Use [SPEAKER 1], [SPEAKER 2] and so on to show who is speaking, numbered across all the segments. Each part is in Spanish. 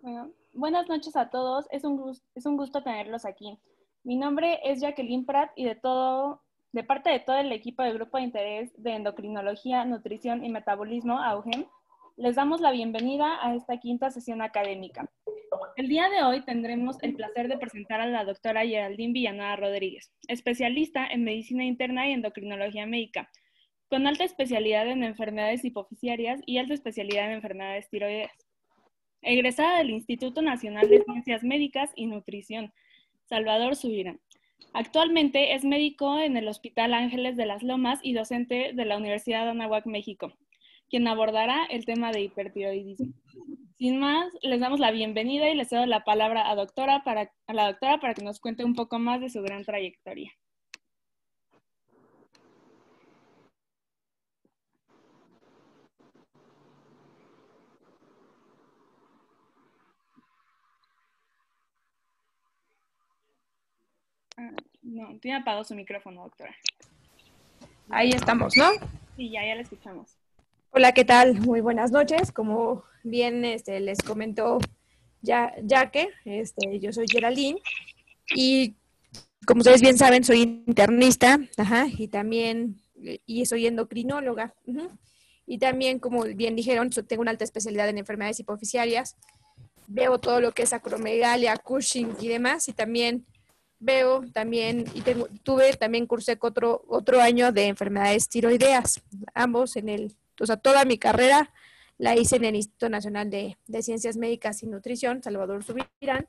[SPEAKER 1] Bueno, buenas noches a todos. Es un gusto tenerlos aquí. Mi nombre es Jacqueline Prat y de parte de todo el equipo de Grupo de Interés de Endocrinología, Nutrición y Metabolismo, AUGEM, les damos la bienvenida a esta quinta sesión académica. El día de hoy tendremos el placer de presentar a la doctora Geraldine Villanueva Rodríguez, especialista en medicina interna y endocrinología médica, con alta especialidad en enfermedades hipofisiarias y alta especialidad en enfermedades tiroideas. Egresada del Instituto Nacional de Ciencias Médicas y Nutrición, Salvador Subirán. Actualmente es médico en el Hospital Ángeles de las Lomas y docente de la Universidad de Anáhuac, México, quien abordará el tema de hipertiroidismo. Sin más, les damos la bienvenida y les cedo la palabra a la doctora para que nos cuente un poco más de su gran trayectoria. No, tiene apagado su micrófono, doctora.
[SPEAKER 2] Ahí estamos, ¿no?
[SPEAKER 1] Sí, ya la escuchamos.
[SPEAKER 2] Hola, ¿qué tal? Muy buenas noches. Como bien les comentó Jaque, yo soy Geraldine y como ustedes bien saben, soy internista, y también soy endocrinóloga. Y también, como bien dijeron, tengo una alta especialidad en enfermedades hipofisiarias. Veo todo lo que es acromegalia, Cushing y demás, y también cursé otro año de enfermedades tiroideas, ambos toda mi carrera la hice en el Instituto Nacional de Ciencias Médicas y Nutrición, Salvador Subirán,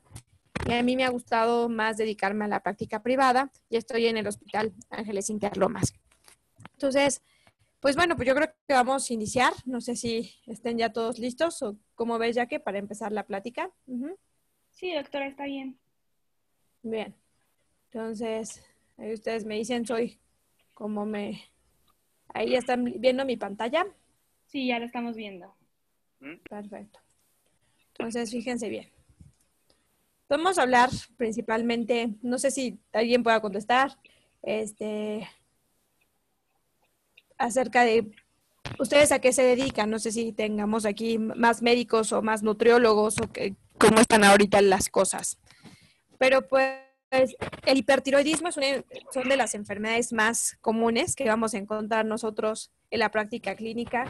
[SPEAKER 2] y a mí me ha gustado más dedicarme a la práctica privada, y estoy en el Hospital Ángeles Interlomas. Entonces, pues bueno, pues yo creo que vamos a iniciar, no sé si estén ya todos listos, o cómo ves, Jaque, para empezar la plática.
[SPEAKER 1] Sí, doctora, está bien.
[SPEAKER 2] Bien. Entonces, ahí ustedes me dicen, ahí están viendo mi pantalla.
[SPEAKER 1] Sí, ya la estamos viendo.
[SPEAKER 2] Perfecto. Entonces, fíjense bien. Vamos a hablar principalmente, no sé si alguien pueda contestar, acerca de ustedes a qué se dedican. No sé si tengamos aquí más médicos o más nutriólogos o cómo están ahorita las cosas. Pero pues el hipertiroidismo son de las enfermedades más comunes que vamos a encontrar nosotros en la práctica clínica,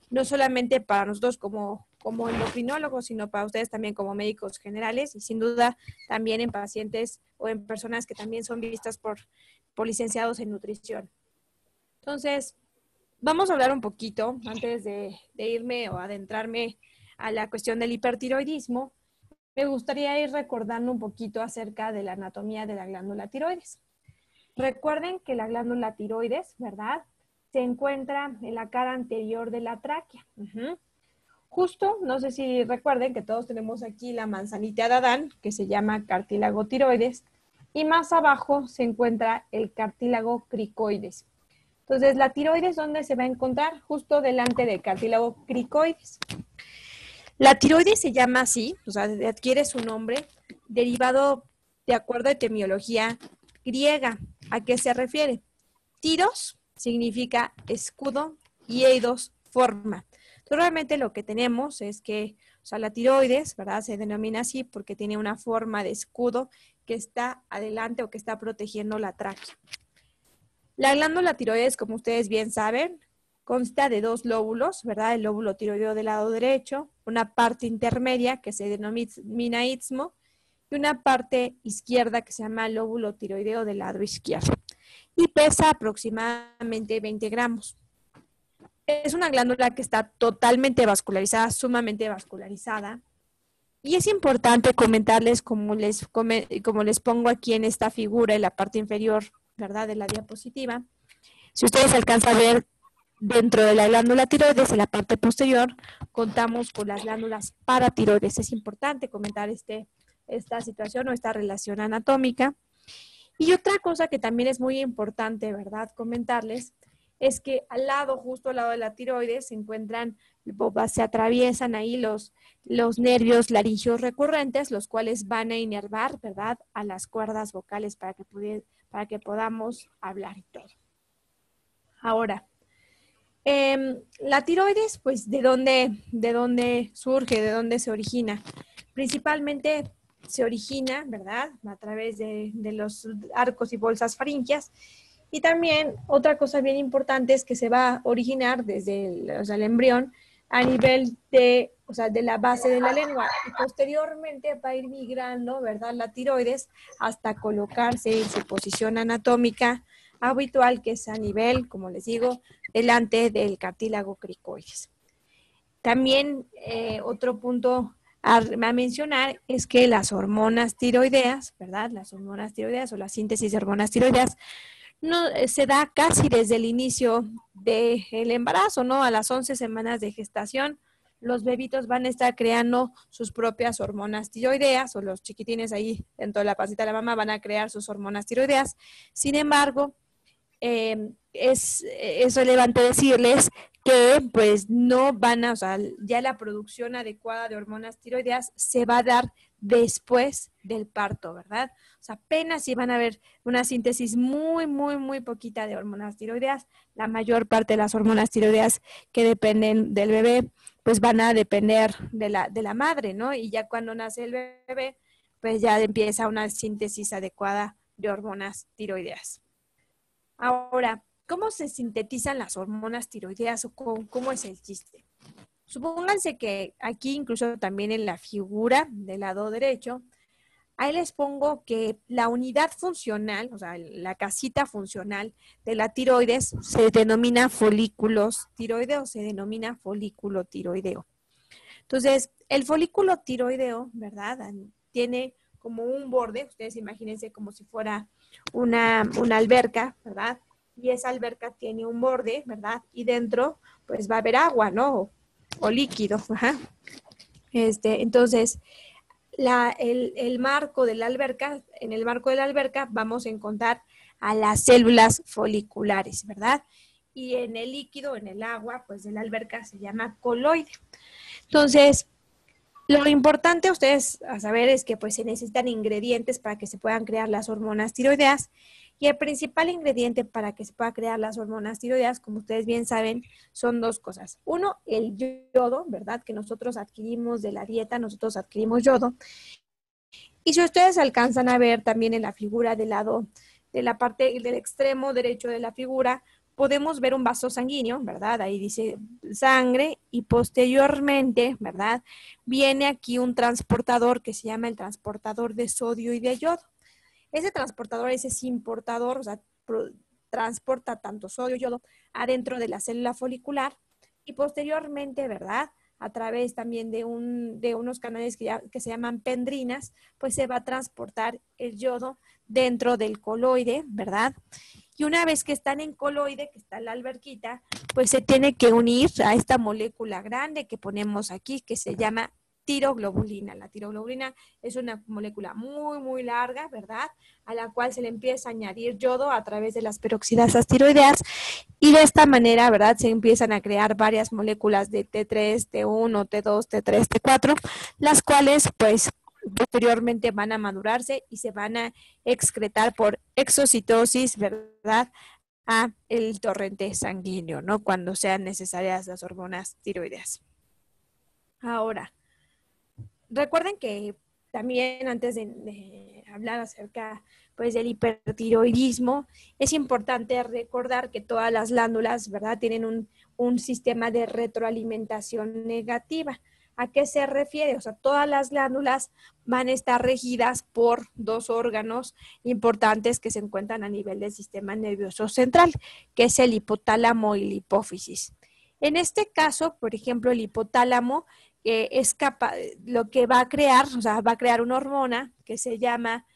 [SPEAKER 2] no solamente para nosotros como endocrinólogos, sino para ustedes también como médicos generales, y sin duda también en pacientes o en personas que también son vistas por licenciados en nutrición. Entonces, vamos a hablar un poquito, antes de irme o adentrarme a la cuestión del hipertiroidismo. Me gustaría ir recordando un poquito acerca de la anatomía de la glándula tiroides. Recuerden que la glándula tiroides, ¿verdad?, se encuentra en la cara anterior de la tráquea. Justo, no sé si recuerden que todos tenemos aquí la manzanita de Adán, que se llama cartílago tiroides, y más abajo se encuentra el cartílago cricoides. Entonces, la tiroides, ¿dónde se va a encontrar? Justo delante del cartílago cricoides. La tiroides se llama así, o sea, adquiere su nombre derivado de acuerdo a etimología griega. ¿A qué se refiere? Tiros significa escudo y eidos, forma. Entonces, realmente lo que tenemos es que, o sea, la tiroides, ¿verdad?, se denomina así porque tiene una forma de escudo que está adelante o que está protegiendo la tráquea. La glándula tiroides, como ustedes bien saben, consta de dos lóbulos, ¿verdad? El lóbulo tiroideo del lado derecho, una parte intermedia que se denomina istmo, y una parte izquierda que se llama lóbulo tiroideo del lado izquierdo. Y pesa aproximadamente 20 gramos. Es una glándula que está totalmente vascularizada, sumamente vascularizada. Y es importante comentarles, como les pongo aquí en esta figura, en la parte inferior, ¿verdad?, de la diapositiva. Si ustedes alcanzan a ver, dentro de la glándula tiroides, en la parte posterior, contamos con las glándulas paratiroides. Es importante comentar esta situación o esta relación anatómica. Y otra cosa que también es muy importante, ¿verdad?, comentarles, es que justo al lado de la tiroides, se atraviesan ahí los nervios laringeos recurrentes, los cuales van a inervar, ¿verdad?, a las cuerdas vocales para que podamos hablar y todo. Ahora, la tiroides, pues, ¿de dónde surge? ¿De dónde se origina? Principalmente se origina, ¿verdad?, a través de los arcos y bolsas faringias. Y también otra cosa bien importante es que se va a originar desde el embrión a nivel de la base de la lengua, y posteriormente va a ir migrando, ¿verdad?, la tiroides hasta colocarse en su posición anatómica habitual, que es a nivel, como les digo, delante del cartílago cricoides. También otro punto a mencionar es que las hormonas tiroideas, ¿verdad?, las hormonas tiroideas o la síntesis de hormonas tiroideas no, se da casi desde el inicio del embarazo, ¿no? A las 11 semanas de gestación, los bebitos van a estar creando sus propias hormonas tiroideas, o los chiquitines ahí dentro de la pancita de la mamá van a crear sus hormonas tiroideas. Sin embargo, es relevante decirles que pues no van a, o sea, ya la producción adecuada de hormonas tiroideas se va a dar después del parto, ¿verdad? O sea, apenas si van a haber una síntesis muy, muy, muy poquita de hormonas tiroideas. La mayor parte de las hormonas tiroideas que dependen del bebé, pues van a depender de la madre, ¿no? Y ya cuando nace el bebé, pues ya empieza una síntesis adecuada de hormonas tiroideas. Ahora, ¿cómo se sintetizan las hormonas tiroideas o cómo es el chiste? Supónganse que aquí, incluso también en la figura del lado derecho, ahí les pongo que la unidad funcional, o sea, la casita funcional de la tiroides se denomina folículos tiroideos, se denomina folículo tiroideo. Entonces, el folículo tiroideo, ¿verdad?, tiene como un borde, ustedes imagínense como si fuera una alberca, ¿verdad? Y esa alberca tiene un borde, ¿verdad? Y dentro, pues va a haber agua, ¿no? O líquido, ajá. Entonces, el marco de la alberca, en el marco de la alberca vamos a encontrar a las células foliculares, ¿verdad? Y en el líquido, en el agua, pues de la alberca se llama coloide. Entonces, lo importante a ustedes a saber es que pues se necesitan ingredientes para que se puedan crear las hormonas tiroideas, y el principal ingrediente para que se pueda crear las hormonas tiroideas, como ustedes bien saben, son dos cosas. Uno, el yodo, ¿verdad?, que nosotros adquirimos de la dieta, nosotros adquirimos yodo. Y si ustedes alcanzan a ver también en la figura del lado, de la parte del extremo derecho de la figura, podemos ver un vaso sanguíneo, ¿verdad? Ahí dice sangre, y posteriormente, ¿verdad?, viene aquí un transportador que se llama el transportador de sodio y de yodo. Ese transportador, ese es importador, o sea, transporta tanto sodio y yodo adentro de la célula folicular, y posteriormente, ¿verdad?, a través también de unos canales que se llaman pendrinas, pues se va a transportar el yodo dentro del coloide, ¿verdad? Y una vez que están en coloide, que está en la alberquita, pues se tiene que unir a esta molécula grande que ponemos aquí, que se llama tiroglobulina. La tiroglobulina es una molécula muy, muy larga, ¿verdad?, a la cual se le empieza a añadir yodo a través de las peroxidasas tiroideas, y de esta manera, ¿verdad?, se empiezan a crear varias moléculas de T3, T1, T2, T3, T4, las cuales, pues, posteriormente van a madurarse y se van a excretar por exocitosis, ¿verdad?, a el torrente sanguíneo, ¿no?, cuando sean necesarias las hormonas tiroideas. Ahora, recuerden que también antes de hablar acerca pues del hipertiroidismo, es importante recordar que todas las glándulas, ¿verdad?, tienen un sistema de retroalimentación negativa. ¿A qué se refiere? O sea, todas las glándulas van a estar regidas por dos órganos importantes que se encuentran a nivel del sistema nervioso central, que es el hipotálamo y la hipófisis. En este caso, por ejemplo, el hipotálamo es capaz, lo que va a crear, o sea, va a crear una hormona que se llama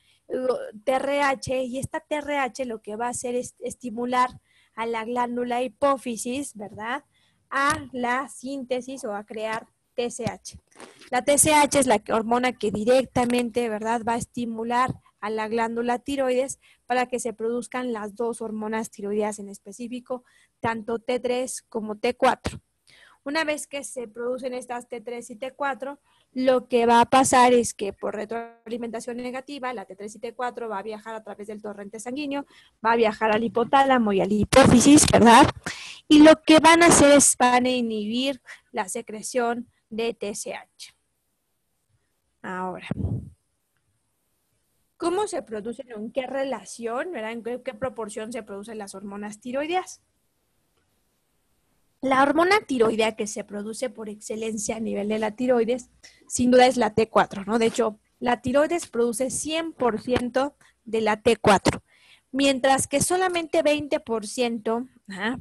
[SPEAKER 2] TRH, y esta TRH lo que va a hacer es estimular a la glándula hipófisis, ¿verdad?, a la síntesis o a crear TSH. La TSH es la hormona que directamente, ¿verdad?, va a estimular a la glándula tiroides para que se produzcan las dos hormonas tiroideas en específico, tanto T3 como T4. Una vez que se producen estas T3 y T4, lo que va a pasar es que por retroalimentación negativa, la T3 y T4 va a viajar a través del torrente sanguíneo, va a viajar al hipotálamo y a la hipófisis, ¿verdad? Y lo que van a hacer es van a inhibir la secreción de TSH. Ahora, ¿cómo se producen o en qué relación, ¿verdad? ¿En qué proporción se producen las hormonas tiroideas? La hormona tiroidea que se produce por excelencia a nivel de la tiroides, sin duda es la T4, ¿no? De hecho, la tiroides produce 100% de la T4, mientras que solamente 20%,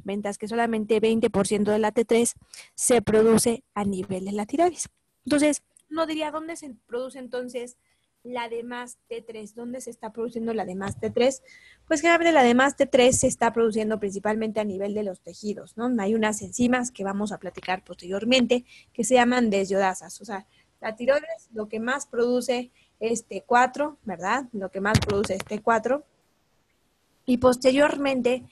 [SPEAKER 2] mientras que solamente 20% de la T3 se produce a nivel de la tiroides. Entonces, uno diría, ¿dónde se produce entonces la demás T3? ¿Dónde se está produciendo la demás T3? Pues generalmente la demás T3 se está produciendo principalmente a nivel de los tejidos, ¿no? Hay unas enzimas que vamos a platicar posteriormente que se llaman deshidratasas. O sea, la tiroides lo que más produce es T4, ¿verdad? Lo que más produce es T4. Y posteriormente,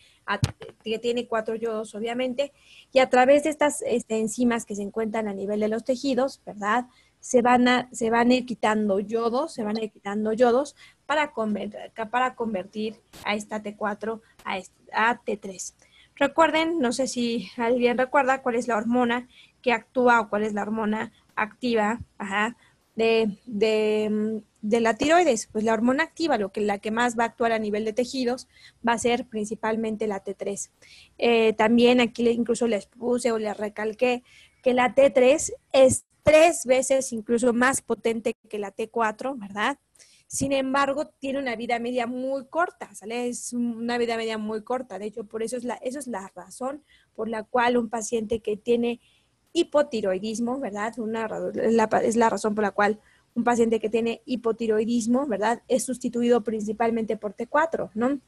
[SPEAKER 2] que tiene 4 yodos, obviamente, y a través de estas enzimas que se encuentran a nivel de los tejidos, ¿verdad? Se van a ir quitando yodos, para convertir a esta T4 a T3. Recuerden, no sé si alguien recuerda cuál es la hormona que actúa o cuál es la hormona activa, de la tiroides. Pues la hormona activa, la que más va a actuar a nivel de tejidos, va a ser principalmente la T3. También aquí incluso les puse o les recalqué que la T3 es 3 veces incluso más potente que la T4, ¿verdad? Sin embargo, tiene una vida media muy corta, ¿sale? Es una vida media muy corta. De hecho, por eso es la razón por la cual un paciente que tiene hipotiroidismo, ¿verdad? Es la razón por la cual un paciente que tiene hipotiroidismo, ¿verdad? Es sustituido principalmente por T4, ¿no?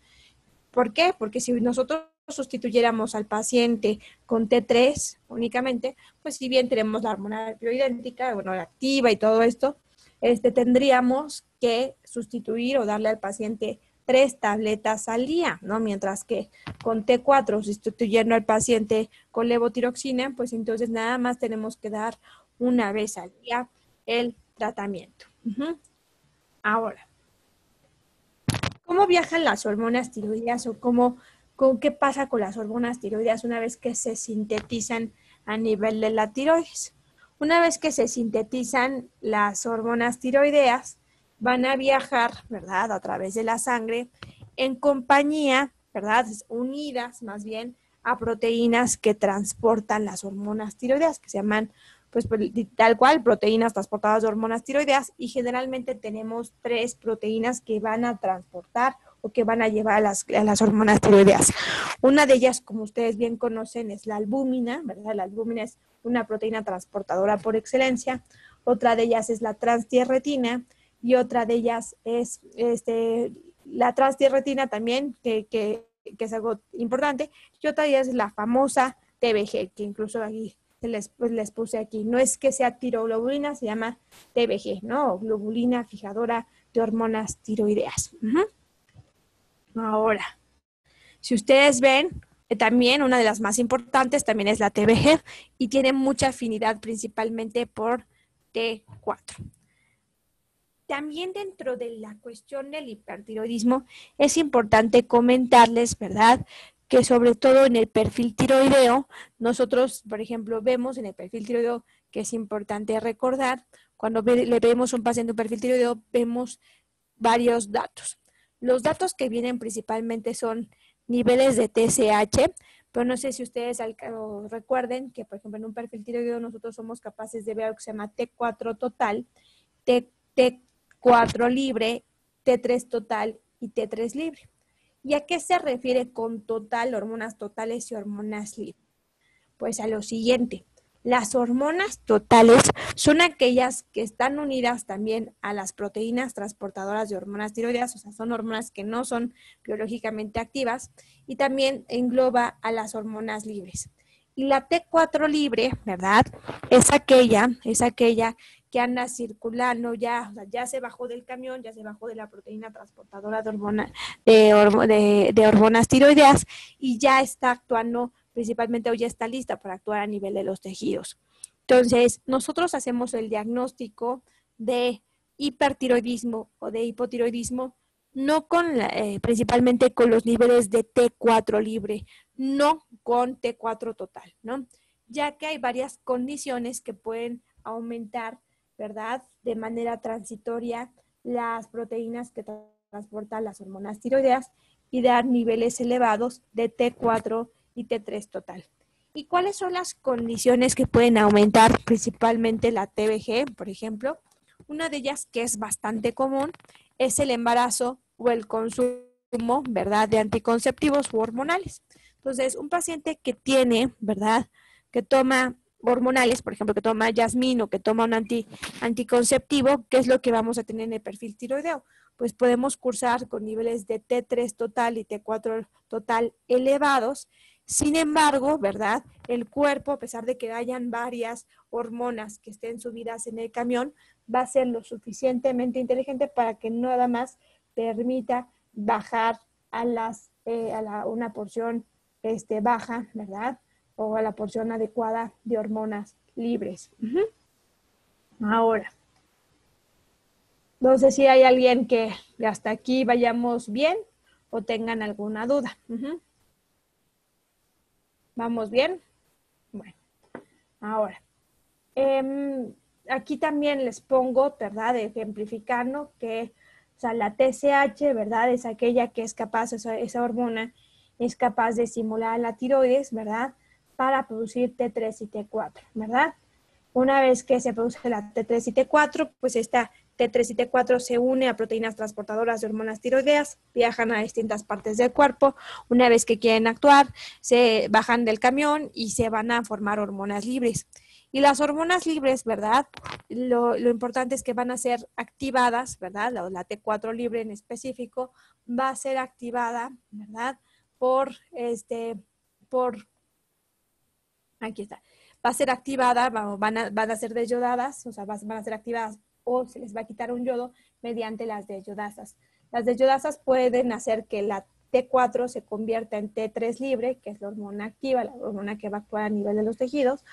[SPEAKER 2] ¿Por qué? Porque si nosotros sustituyéramos al paciente con T3 únicamente, pues si bien tenemos la hormona bioidéntica, bueno, la activa y todo esto, tendríamos que sustituir o darle al paciente 3 tabletas al día, ¿no? Mientras que con T4, sustituyendo al paciente con levotiroxina, pues entonces nada más tenemos que dar una vez al día el tratamiento. Ahora, ¿cómo viajan las hormonas tiroideas o qué pasa con las hormonas tiroideas una vez que se sintetizan a nivel de la tiroides? Una vez que se sintetizan las hormonas tiroideas, van a viajar, ¿verdad?, a través de la sangre en compañía, ¿verdad?, unidas más bien a proteínas que transportan las hormonas tiroideas, que se llaman, pues tal cual, proteínas transportadas de hormonas tiroideas, y generalmente tenemos 3 proteínas que van a transportar o que van a llevar a las hormonas tiroideas. Una de ellas, como ustedes bien conocen, es la albúmina, ¿verdad? La albúmina es una proteína transportadora por excelencia. Otra de ellas es la transtierretina y otra de ellas es la transtierretina también, que es algo importante, y otra de ellas es la famosa TBG, que incluso aquí les puse aquí. No es que sea tiroglobulina, se llama TBG, ¿no? Globulina fijadora de hormonas tiroideas. Ahora, si ustedes ven, también una de las más importantes también es la TBG y tiene mucha afinidad principalmente por T4. También dentro de la cuestión del hipertiroidismo es importante comentarles, ¿verdad?, que sobre todo en el perfil tiroideo, nosotros, por ejemplo, vemos en el perfil tiroideo que es importante recordar, cuando le vemos a un paciente un perfil tiroideo, vemos varios datos. Los datos que vienen principalmente son niveles de TSH, pero no sé si ustedes recuerden que, por ejemplo, en un perfil tiroideo nosotros somos capaces de ver lo que se llama T4 total, T4 libre, T3 total y T3 libre. ¿Y a qué se refiere con total, hormonas totales y hormonas libres? Pues a lo siguiente. Las hormonas totales son aquellas que están unidas también a las proteínas transportadoras de hormonas tiroideas, o sea, son hormonas que no son biológicamente activas, y también engloba a las hormonas libres. Y la T4 libre, ¿verdad? Es aquella que anda circulando ya, o sea, ya se bajó del camión, ya se bajó de la proteína transportadora de hormonas tiroideas y ya está actuando principalmente, o ya está lista para actuar a nivel de los tejidos. Entonces, nosotros hacemos el diagnóstico de hipertiroidismo o de hipotiroidismo no principalmente con los niveles de T4 libre, no con T4 total, ¿no? Ya que hay varias condiciones que pueden aumentar ¿verdad? De manera transitoria las proteínas que transportan las hormonas tiroideas y dar niveles elevados de T4 y T3 total. ¿Y cuáles son las condiciones que pueden aumentar principalmente la TBG, por ejemplo? Una de ellas, que es bastante común, es el embarazo o el consumo, ¿verdad?, de anticonceptivos u hormonales. Entonces, un paciente que tiene, ¿verdad?, que toma hormonales, por ejemplo, que toma Yasmin o que toma un anticonceptivo, ¿qué es lo que vamos a tener en el perfil tiroideo? Pues podemos cursar con niveles de T3 total y T4 total elevados. Sin embargo, ¿verdad?, el cuerpo, a pesar de que hayan varias hormonas que estén subidas en el camión, va a ser lo suficientemente inteligente para que nada más permita bajar a una porción baja, ¿verdad?, o a la porción adecuada de hormonas libres. Ahora, no sé si hay alguien que hasta aquí vayamos bien o tengan alguna duda. ¿Vamos bien? Bueno, ahora, aquí también les pongo, ¿verdad?, ejemplificando que, o sea, la TSH, ¿verdad?, es aquella que es capaz, esa hormona es capaz de estimular la tiroides, ¿verdad?, para producir T3 y T4, ¿verdad? Una vez que se produce la T3 y T4, pues esta T3 y T4 se une a proteínas transportadoras de hormonas tiroideas, viajan a distintas partes del cuerpo. Una vez que quieren actuar, se bajan del camión y se van a formar hormonas libres. Y las hormonas libres, ¿verdad? Lo importante es que van a ser activadas, ¿verdad? La T4 libre en específico va a ser activada, ¿verdad? Aquí está, va a ser activada, van a ser desyodadas, o sea, van a ser activadas o se les va a quitar un yodo mediante las desyodasas. Las desyodasas pueden hacer que la T4 se convierta en T3 libre, que es la hormona activa, la hormona que va a actuar a nivel de los tejidos,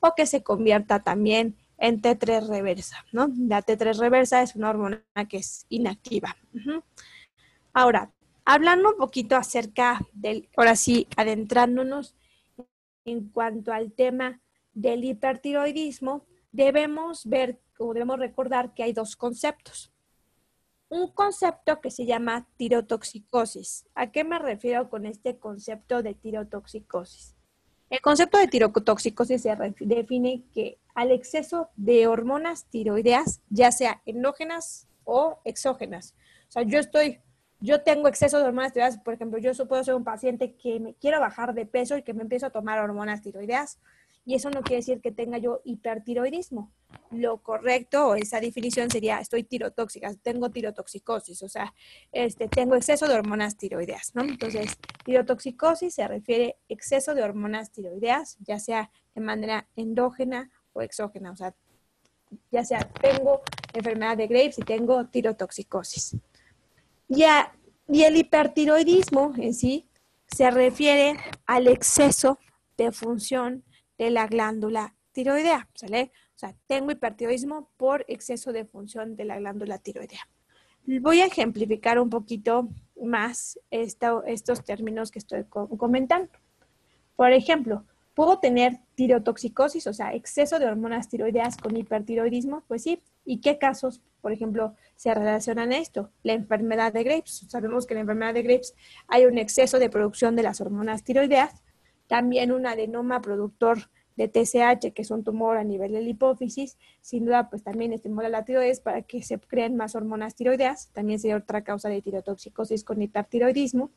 [SPEAKER 2] o que se convierta también en T3 reversa, ¿no? La T3 reversa es una hormona que es inactiva. Ahora, hablando un poquito acerca del, ahora sí, adentrándonos en cuanto al tema del hipertiroidismo, debemos ver o debemos recordar que hay dos conceptos. Un concepto que se llama tirotoxicosis. ¿A qué me refiero con este concepto de tirotoxicosis? El concepto de tirotoxicosis se define que al exceso de hormonas tiroideas, ya sea endógenas o exógenas. O sea, yo tengo exceso de hormonas tiroideas, por ejemplo, yo puedo ser un paciente que me quiero bajar de peso y que me empiezo a tomar hormonas tiroideas, y eso no quiere decir que tenga yo hipertiroidismo. Lo correcto o esa definición sería estoy tirotóxica, tengo tirotoxicosis, o sea, tengo exceso de hormonas tiroideas, ¿no? Entonces, tirotoxicosis se refiere a exceso de hormonas tiroideas, ya sea de manera endógena o exógena, o sea, ya sea tengo enfermedad de Graves y tengo tirotoxicosis. Y el hipertiroidismo en sí se refiere al exceso de función de la glándula tiroidea, ¿sale? O sea, tengo hipertiroidismo por exceso de función de la glándula tiroidea. Voy a ejemplificar un poquito más estos términos que estoy comentando. Por ejemplo, ¿puedo tener tirotoxicosis, o sea, exceso de hormonas tiroideas con hipertiroidismo? Pues sí. ¿Y qué casos, por ejemplo, se relacionan a esto? La enfermedad de Graves. Sabemos que en la enfermedad de Graves hay un exceso de producción de las hormonas tiroideas, también un adenoma productor de TSH, que es un tumor a nivel de la hipófisis, sin duda, pues también estimula la tiroides para que se creen más hormonas tiroideas, también sería otra causa de tirotoxicosis con hipertiroidismo,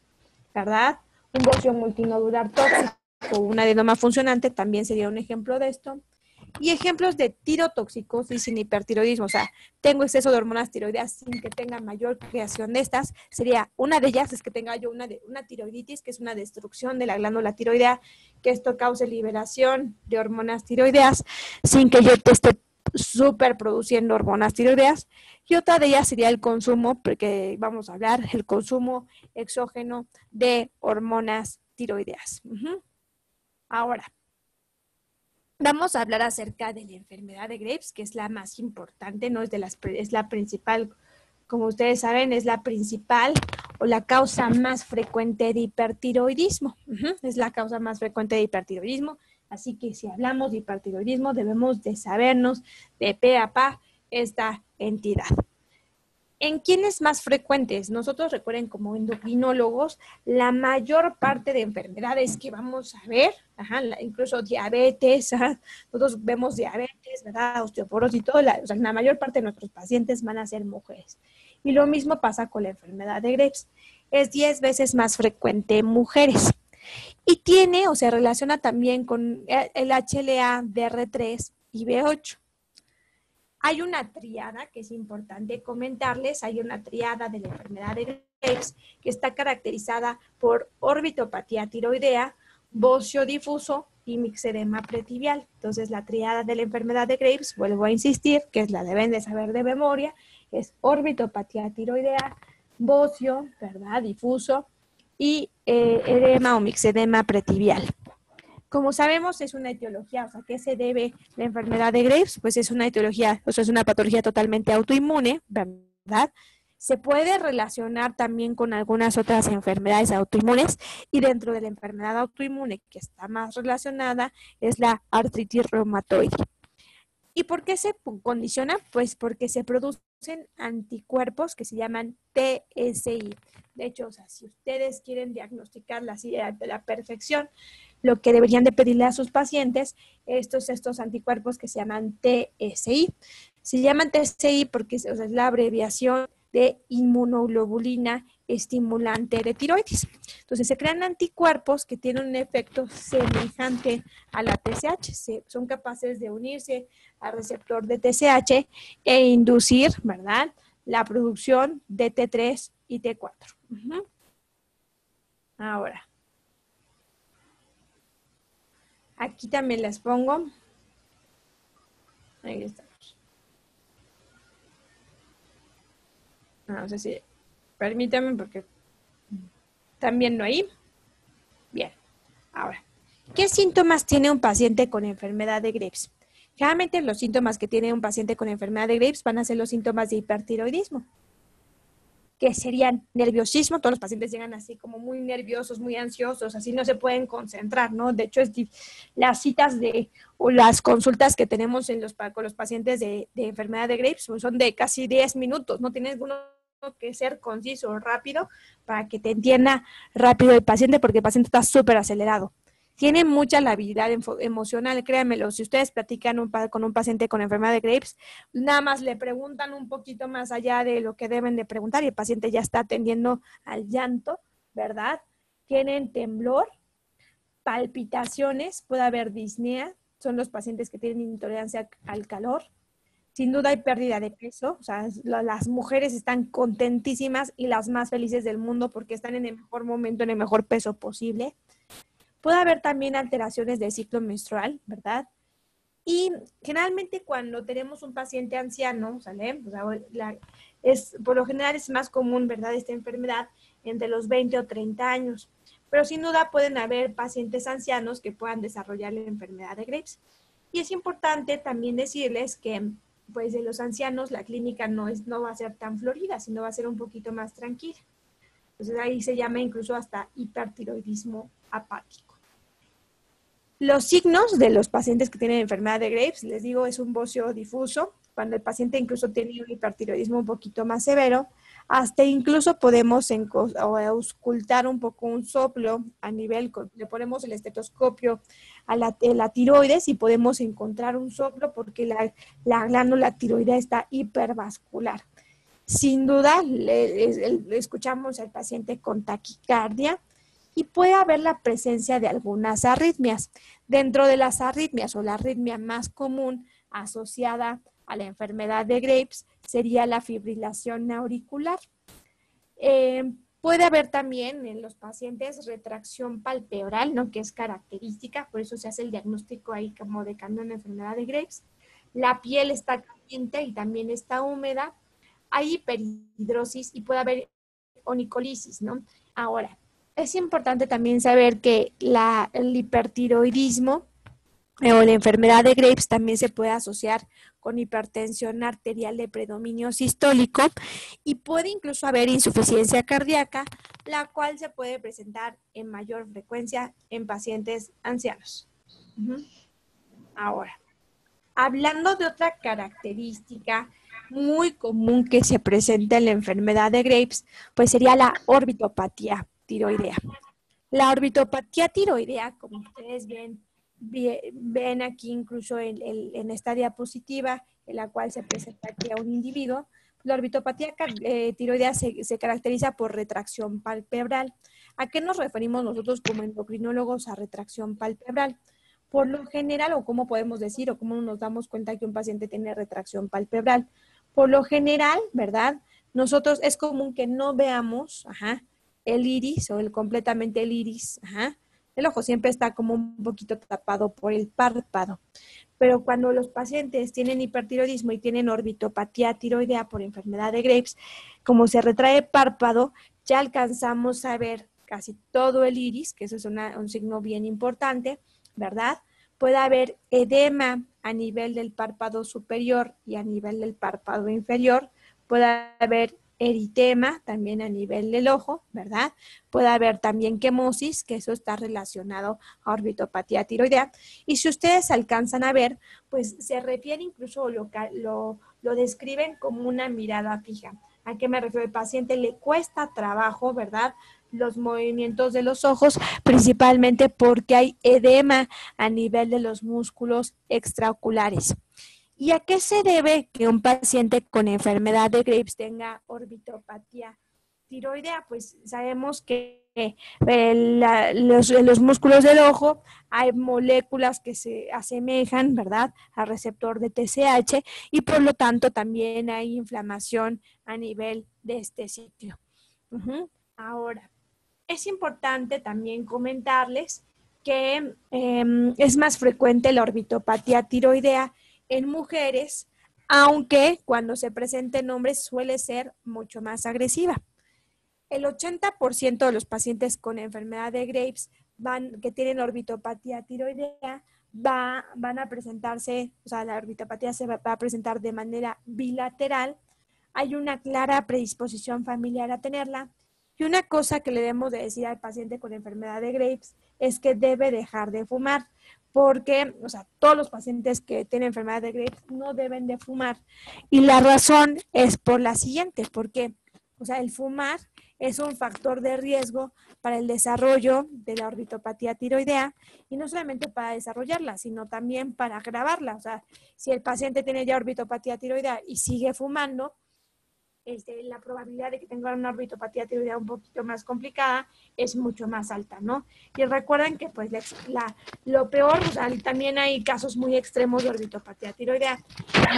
[SPEAKER 2] ¿verdad? Un bocio multinodular tóxico o un adenoma funcionante también sería un ejemplo de esto. Y ejemplos de tirotoxicosis sin hipertiroidismo, o sea, tengo exceso de hormonas tiroideas sin que tenga mayor creación de estas, sería una de ellas es que tenga yo una tiroiditis, que es una destrucción de la glándula tiroidea, que esto cause liberación de hormonas tiroideas sin que yo te esté súper produciendo hormonas tiroideas. Y otra de ellas sería el consumo, porque vamos a hablar, el consumo exógeno de hormonas tiroideas. Ahora, vamos a hablar acerca de la enfermedad de Graves, que es la más importante, no es es la principal, como ustedes saben, es la principal o la causa más frecuente de hipertiroidismo. Es la causa más frecuente de hipertiroidismo. Así que si hablamos de hipertiroidismo, debemos de sabernos de pe a pa esta entidad. ¿En quiénes más frecuentes? Nosotros, recuerden, como endocrinólogos, la mayor parte de enfermedades que vamos a ver, incluso diabetes, nosotros vemos diabetes, ¿verdad? Osteoporosis y todo, o sea, la mayor parte de nuestros pacientes van a ser mujeres. Y lo mismo pasa con la enfermedad de Graves. Es 10 veces más frecuente en mujeres. Y tiene, o se relaciona también con el HLA, DR3 y B8. Hay una triada que es importante comentarles, hay una triada de la enfermedad de Graves que está caracterizada por orbitopatía tiroidea, bocio difuso y mixedema pretibial. Entonces, la triada de la enfermedad de Graves, vuelvo a insistir, que es la deben de saber de memoria, es orbitopatía tiroidea, bocio, ¿verdad? Difuso y edema o mixedema pretibial. Como sabemos, es una etiología, o sea, ¿qué se debe la enfermedad de Graves? Pues es una etiología, o sea, es una patología totalmente autoinmune, ¿verdad? Se puede relacionar también con algunas otras enfermedades autoinmunes y dentro de la enfermedad autoinmune que está más relacionada es la artritis reumatoide. ¿Y por qué se condiciona? Pues porque se producen anticuerpos que se llaman TSI. De hecho, o sea, si ustedes quieren diagnosticarla así de la perfección, lo que deberían de pedirle a sus pacientes, estos anticuerpos que se llaman TSI. Se llaman TSI porque o sea, es la abreviación de inmunoglobulina estimulante de tiroides. Entonces se crean anticuerpos que tienen un efecto semejante a la TSH. Son capaces de unirse al receptor de TSH e inducir, ¿verdad?, la producción de T3 y T4. Ahora, aquí también les pongo. Ahí estamos. No sé si, permítanme porque también no hay. Bien, ahora, ¿qué síntomas tiene un paciente con enfermedad de Graves? Generalmente los síntomas que tiene un paciente con enfermedad de Graves van a ser los síntomas de hipertiroidismo, que serían nerviosismo. Todos los pacientes llegan así como muy nerviosos, muy ansiosos, así no se pueden concentrar, ¿no? De hecho, las citas o las consultas que tenemos con los pacientes de enfermedad de Graves son de casi 10 minutos, no tienes uno que ser conciso, rápido, para que te entienda rápido el paciente, porque el paciente está súper acelerado. Tiene mucha labilidad emocional, créanmelo. Si ustedes platican con un paciente con enfermedad de Graves, nada más le preguntan un poquito más allá de lo que deben de preguntar y el paciente ya está atendiendo al llanto, ¿verdad? Tienen temblor, palpitaciones, puede haber disnea, son los pacientes que tienen intolerancia al calor. Sin duda hay pérdida de peso, o sea, las mujeres están contentísimas y las más felices del mundo porque están en el mejor momento, en el mejor peso posible. Puede haber también alteraciones del ciclo menstrual, ¿verdad? Y generalmente cuando tenemos un paciente anciano, ¿sale? O sea, por lo general es más común, ¿verdad?, esta enfermedad entre los 20 o 30 años. Pero sin duda pueden haber pacientes ancianos que puedan desarrollar la enfermedad de Graves. Y es importante también decirles que pues de los ancianos la clínica no va a ser tan florida, sino va a ser un poquito más tranquila. Entonces ahí se llama incluso hasta hipertiroidismo apático. Los signos de los pacientes que tienen enfermedad de Graves, les digo, es un bocio difuso, cuando el paciente incluso tiene un hipertiroidismo un poquito más severo, hasta incluso podemos auscultar un poco un soplo a nivel, le ponemos el estetoscopio a la tiroides y podemos encontrar un soplo porque la glándula tiroidea está hipervascular. Sin duda, le escuchamos al paciente con taquicardia y puede haber la presencia de algunas arritmias. Dentro de las arritmias o la arritmia más común asociada a la enfermedad de Graves sería la fibrilación auricular. Puede haber también en los pacientes retracción palpebral, ¿no?, que es característica, por eso se hace el diagnóstico ahí como de cambio en la enfermedad de Graves. La piel está caliente y también está húmeda. Hay hiperhidrosis y puede haber onicolisis, ¿no? Ahora, es importante también saber que el hipertiroidismo o la enfermedad de Graves también se puede asociar con hipertensión arterial de predominio sistólico y puede incluso haber insuficiencia cardíaca, la cual se puede presentar en mayor frecuencia en pacientes ancianos. Ahora, Hablando de otra característica muy común que se presenta en la enfermedad de Graves, pues sería la orbitopatía tiroidea. La orbitopatía tiroidea, como ustedes ven aquí incluso en esta diapositiva, en la cual se presenta aquí a un individuo, la orbitopatía tiroidea se caracteriza por retracción palpebral. ¿A qué nos referimos nosotros como endocrinólogos a retracción palpebral? Por lo general, o cómo podemos decir, o cómo nos damos cuenta que un paciente tiene retracción palpebral. Por lo general, ¿verdad? Nosotros es común que no veamos, el iris o completamente el iris, el ojo siempre está como un poquito tapado por el párpado. Pero cuando los pacientes tienen hipertiroidismo y tienen orbitopatía tiroidea por enfermedad de Graves, como se retrae párpado, ya alcanzamos a ver casi todo el iris, que eso es un signo bien importante, ¿verdad? Puede haber edema a nivel del párpado superior y a nivel del párpado inferior, puede haber eritema también a nivel del ojo, ¿verdad? Puede haber también quemosis, que eso está relacionado a orbitopatía tiroidea. Y si ustedes alcanzan a ver, pues se refiere incluso, lo describen como una mirada fija. ¿A qué me refiero? El paciente le cuesta trabajo, ¿verdad? Los movimientos de los ojos, principalmente porque hay edema a nivel de los músculos extraoculares. ¿Y a qué se debe que un paciente con enfermedad de Graves tenga orbitopatía tiroidea? Pues sabemos que en los músculos del ojo hay moléculas que se asemejan, ¿verdad?, al receptor de TSH y por lo tanto también hay inflamación a nivel de este sitio. Ahora, es importante también comentarles que es más frecuente la orbitopatía tiroidea en mujeres, aunque cuando se presenta en hombres suele ser mucho más agresiva. El 80% de los pacientes con enfermedad de Graves que tienen orbitopatía tiroidea van a presentarse, o sea, la orbitopatía se va a presentar de manera bilateral. Hay una clara predisposición familiar a tenerla. Y una cosa que le debemos de decir al paciente con enfermedad de Graves es que debe dejar de fumar, porque, o sea, todos los pacientes que tienen enfermedad de Graves no deben de fumar. Y la razón es por la siguiente, porque, o sea, el fumar es un factor de riesgo para el desarrollo de la orbitopatía tiroidea y no solamente para desarrollarla, sino también para agravarla. O sea, si el paciente tiene ya orbitopatía tiroidea y sigue fumando, la probabilidad de que tenga una orbitopatía tiroidea un poquito más complicada es mucho más alta, ¿no? Y recuerden que pues lo peor, o sea, también hay casos muy extremos de orbitopatía tiroidea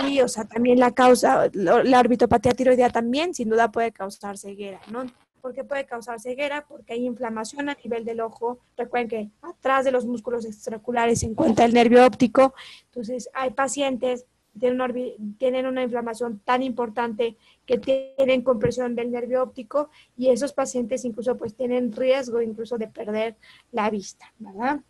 [SPEAKER 2] y, o sea, también la orbitopatía tiroidea también sin duda puede causar ceguera, ¿no? ¿Por qué puede causar ceguera? Porque hay inflamación a nivel del ojo. Recuerden que atrás de los músculos extraoculares se encuentra el nervio óptico. Entonces, hay pacientes que tienen una inflamación tan importante que tienen compresión del nervio óptico y esos pacientes incluso pues tienen riesgo incluso de perder la vista, ¿verdad?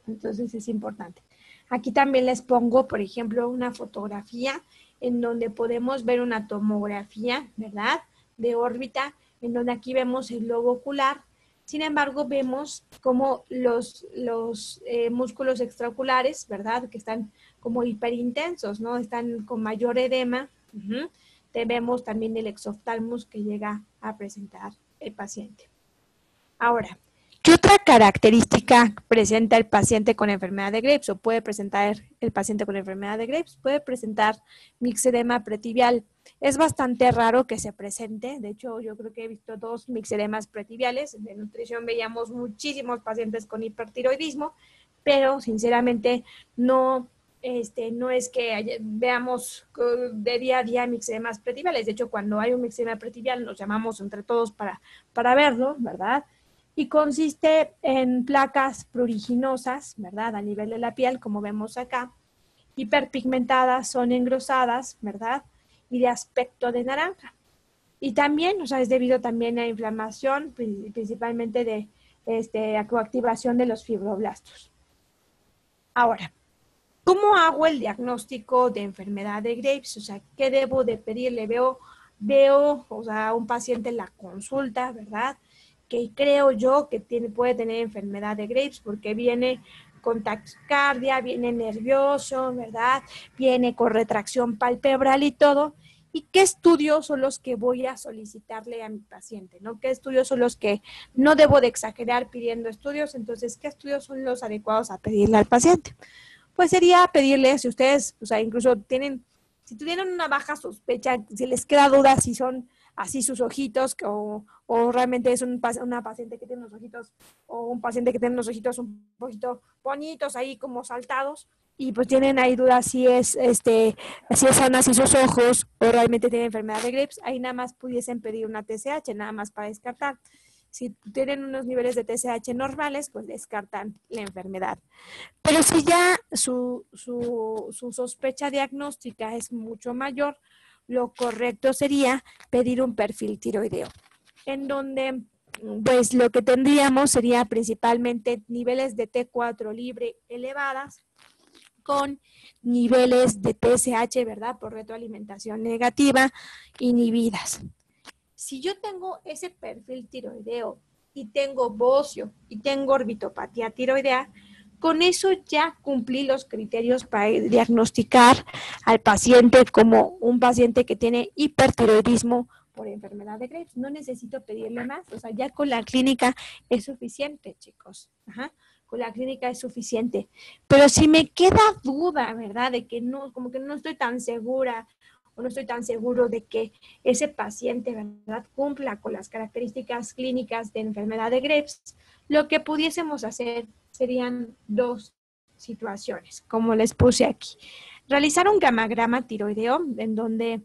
[SPEAKER 2] Entonces es importante. Aquí también les pongo, por ejemplo, una fotografía en donde podemos ver una tomografía, ¿verdad?, de órbita, en donde aquí vemos el globo ocular. Sin embargo, vemos como los músculos extraoculares, ¿verdad?, que están como hiperintensos, ¿no? Están con mayor edema. Vemos también el exoftalmos que llega a presentar el paciente. Ahora, ¿qué otra característica presenta el paciente con enfermedad de Graves o puede presentar el paciente con enfermedad de Graves? Puede presentar mixedema pretibial. Es bastante raro que se presente. De hecho, yo creo que he visto 2 mixedemas pretibiales. En nutrición veíamos muchísimos pacientes con hipertiroidismo, pero sinceramente no es que veamos de día a día mixedemas pretibiales. De hecho, cuando hay un mixedema pretibial, nos llamamos entre todos para verlo, ¿verdad? Y consiste en placas pruriginosas, ¿verdad?, a nivel de la piel, como vemos acá, hiperpigmentadas, son engrosadas, ¿verdad?, y de aspecto de naranja. Y también, o sea, es debido también a inflamación, principalmente de coactivación de los fibroblastos. Ahora, ¿cómo hago el diagnóstico de enfermedad de Graves? O sea, ¿qué debo de pedirle? Veo, o sea, a un paciente en la consulta, ¿verdad?, que creo yo que puede tener enfermedad de Graves porque viene con taquicardia, viene nervioso, ¿verdad? Viene con retracción palpebral y todo. ¿Y qué estudios son los que voy a solicitarle a mi paciente? ¿No? ¿Qué estudios son los que no debo de exagerar pidiendo estudios? Entonces, ¿qué estudios son los adecuados a pedirle al paciente? Pues sería pedirle, si ustedes, o sea, incluso si tuvieran una baja sospecha, si les queda duda si son así sus ojitos o realmente es una paciente que tiene unos ojitos o un paciente que tiene unos ojitos un poquito bonitos ahí como saltados y pues tienen ahí dudas si son así sus ojos o realmente tienen enfermedad de Graves, ahí nada más pudiesen pedir una TSH, nada más para descartar. Si tienen unos niveles de TSH normales, pues descartan la enfermedad. Pero si ya su sospecha diagnóstica es mucho mayor, lo correcto sería pedir un perfil tiroideo, en donde pues lo que tendríamos sería principalmente niveles de T4 libre elevadas con niveles de TSH, ¿verdad? Por retroalimentación negativa, inhibidas. Si yo tengo ese perfil tiroideo y tengo bocio y tengo orbitopatía tiroidea, con eso ya cumplí los criterios para diagnosticar al paciente como un paciente que tiene hipertiroidismo por enfermedad de Graves. No necesito pedirle más, o sea, ya con la clínica es suficiente, chicos. Ajá. Con la clínica es suficiente. Pero si me queda duda, ¿verdad? De que no, como que no estoy tan segura o no estoy tan seguro de que ese paciente, ¿verdad?, cumpla con las características clínicas de enfermedad de Graves, lo que pudiésemos hacer serían dos situaciones, como les puse aquí. Realizar un gamagrama tiroideo, en donde,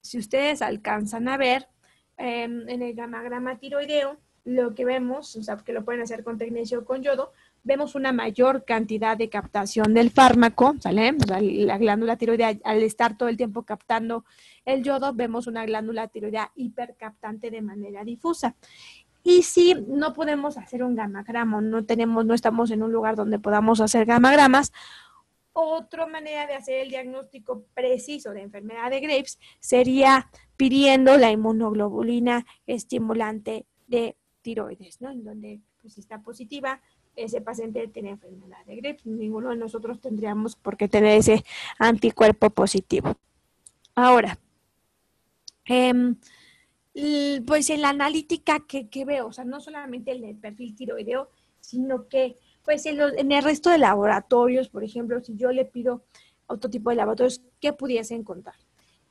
[SPEAKER 2] si ustedes alcanzan a ver, en el gamagrama tiroideo, lo que vemos, o sea, que lo pueden hacer con tecnecio o con yodo, vemos una mayor cantidad de captación del fármaco, ¿sale? O sea, la glándula tiroidea, al estar todo el tiempo captando el yodo, vemos una glándula tiroidea hipercaptante de manera difusa. Y si no podemos hacer un gamagrama, no estamos en un lugar donde podamos hacer gamagramas, otra manera de hacer el diagnóstico preciso de enfermedad de Graves sería pidiendo la inmunoglobulina estimulante de tiroides, ¿no? En donde, pues, si está positiva, ese paciente tiene enfermedad de Graves. Ninguno de nosotros tendríamos por qué tener ese anticuerpo positivo. Ahora, pues en la analítica que veo, o sea, no solamente en el perfil tiroideo, sino que pues en el resto de laboratorios, por ejemplo, si yo le pido otro tipo de laboratorios, ¿qué pudiese encontrar?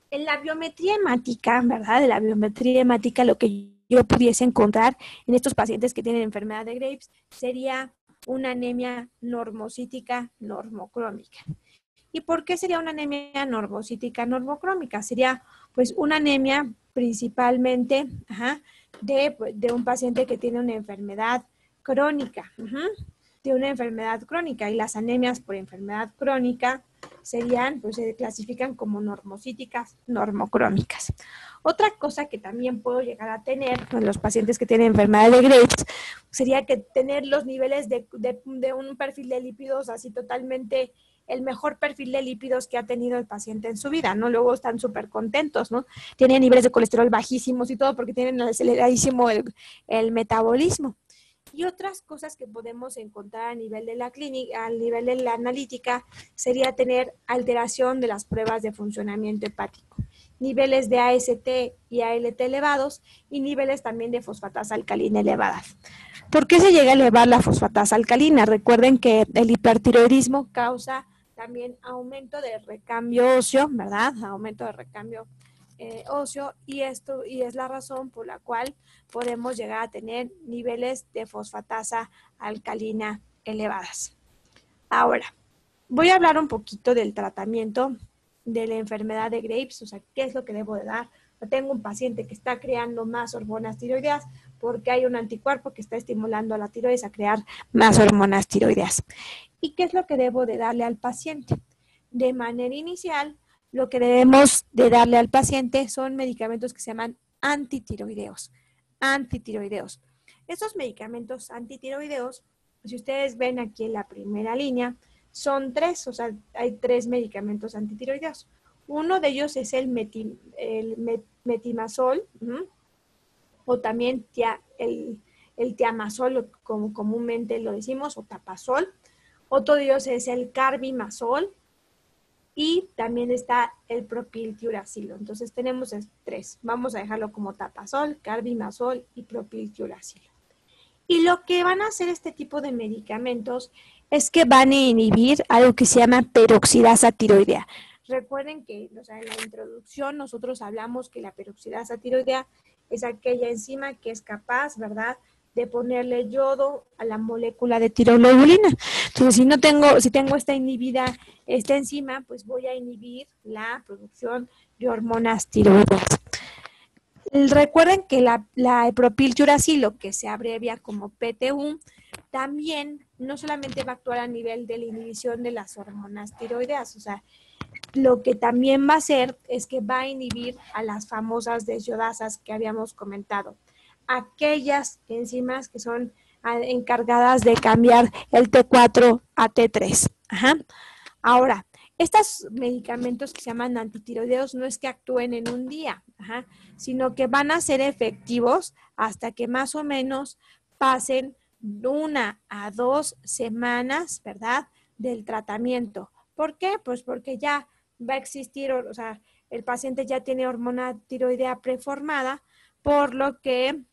[SPEAKER 2] En la biometría hemática, ¿verdad? De la biometría hemática, lo que yo pudiese encontrar en estos pacientes que tienen enfermedad de Graves sería una anemia normocítica normocrómica. ¿Y por qué sería una anemia normocítica normocrómica? Sería pues una anemia principalmente de un paciente que tiene una enfermedad crónica, de una enfermedad crónica, y las anemias por enfermedad crónica pues se clasifican como normocíticas normocrómicas. Otra cosa que también puedo llegar a tener en los pacientes que tienen enfermedad de Graves sería que tener los niveles de un perfil de lípidos así totalmente el mejor perfil de lípidos que ha tenido el paciente en su vida, ¿no? Luego están súper contentos, ¿no? Tienen niveles de colesterol bajísimos y todo porque tienen aceleradísimo el metabolismo. Y otras cosas que podemos encontrar a nivel de la clínica, a nivel de la analítica, sería tener alteración de las pruebas de funcionamiento hepático, niveles de AST y ALT elevados y niveles también de fosfatasa alcalina elevadas. ¿Por qué se llega a elevar la fosfatasa alcalina? Recuerden que el hipertiroidismo causa también aumento de recambio óseo, ¿verdad? Aumento de recambio óseo, y es la razón por la cual podemos llegar a tener niveles de fosfatasa alcalina elevadas. Ahora, voy a hablar un poquito del tratamiento de la enfermedad de Graves, o sea, qué es lo que debo de dar. Tengo un paciente que está creando más hormonas tiroideas porque hay un anticuerpo que está estimulando a la tiroides a crear más hormonas tiroideas. ¿Y qué es lo que debo de darle al paciente? De manera inicial, lo que debemos de darle al paciente son medicamentos que se llaman antitiroideos. Antitiroideos. Estos medicamentos antitiroideos, si ustedes ven aquí en la primera línea, son tres, o sea, hay tres medicamentos antitiroideos. Uno de ellos es el metimazol, o también el tiamazol, como comúnmente lo decimos, o tapazol. Otro de ellos es el carbimazol y también está el propiltiuracilo. Entonces tenemos 3. Vamos a dejarlo como tapazol, carbimazol y propiltiuracilo. Y lo que van a hacer este tipo de medicamentos es que van a inhibir algo que se llama peroxidasa tiroidea. Recuerden que, o sea, en la introducción nosotros hablamos que la peroxidasa tiroidea es aquella enzima que es capaz, ¿verdad?, de ponerle yodo a la molécula de tiroglobulina. Entonces, si tengo esta inhibida, esta enzima, pues voy a inhibir la producción de hormonas tiroideas. Recuerden que la propiltiuracilo, que se abrevia como PTU, también no solamente va a actuar a nivel de la inhibición de las hormonas tiroideas, o sea, lo que también va a hacer es que va a inhibir a las famosas desyodasas que habíamos comentado, aquellas enzimas que son encargadas de cambiar el T4 a T3. Ajá. Ahora, estos medicamentos que se llaman antitiroideos no es que actúen en un día, sino que van a ser efectivos hasta que más o menos pasen 1 a 2 semanas, ¿verdad?, del tratamiento. ¿Por qué? Pues porque ya va a existir, o sea, el paciente ya tiene hormona tiroidea preformada, por lo que,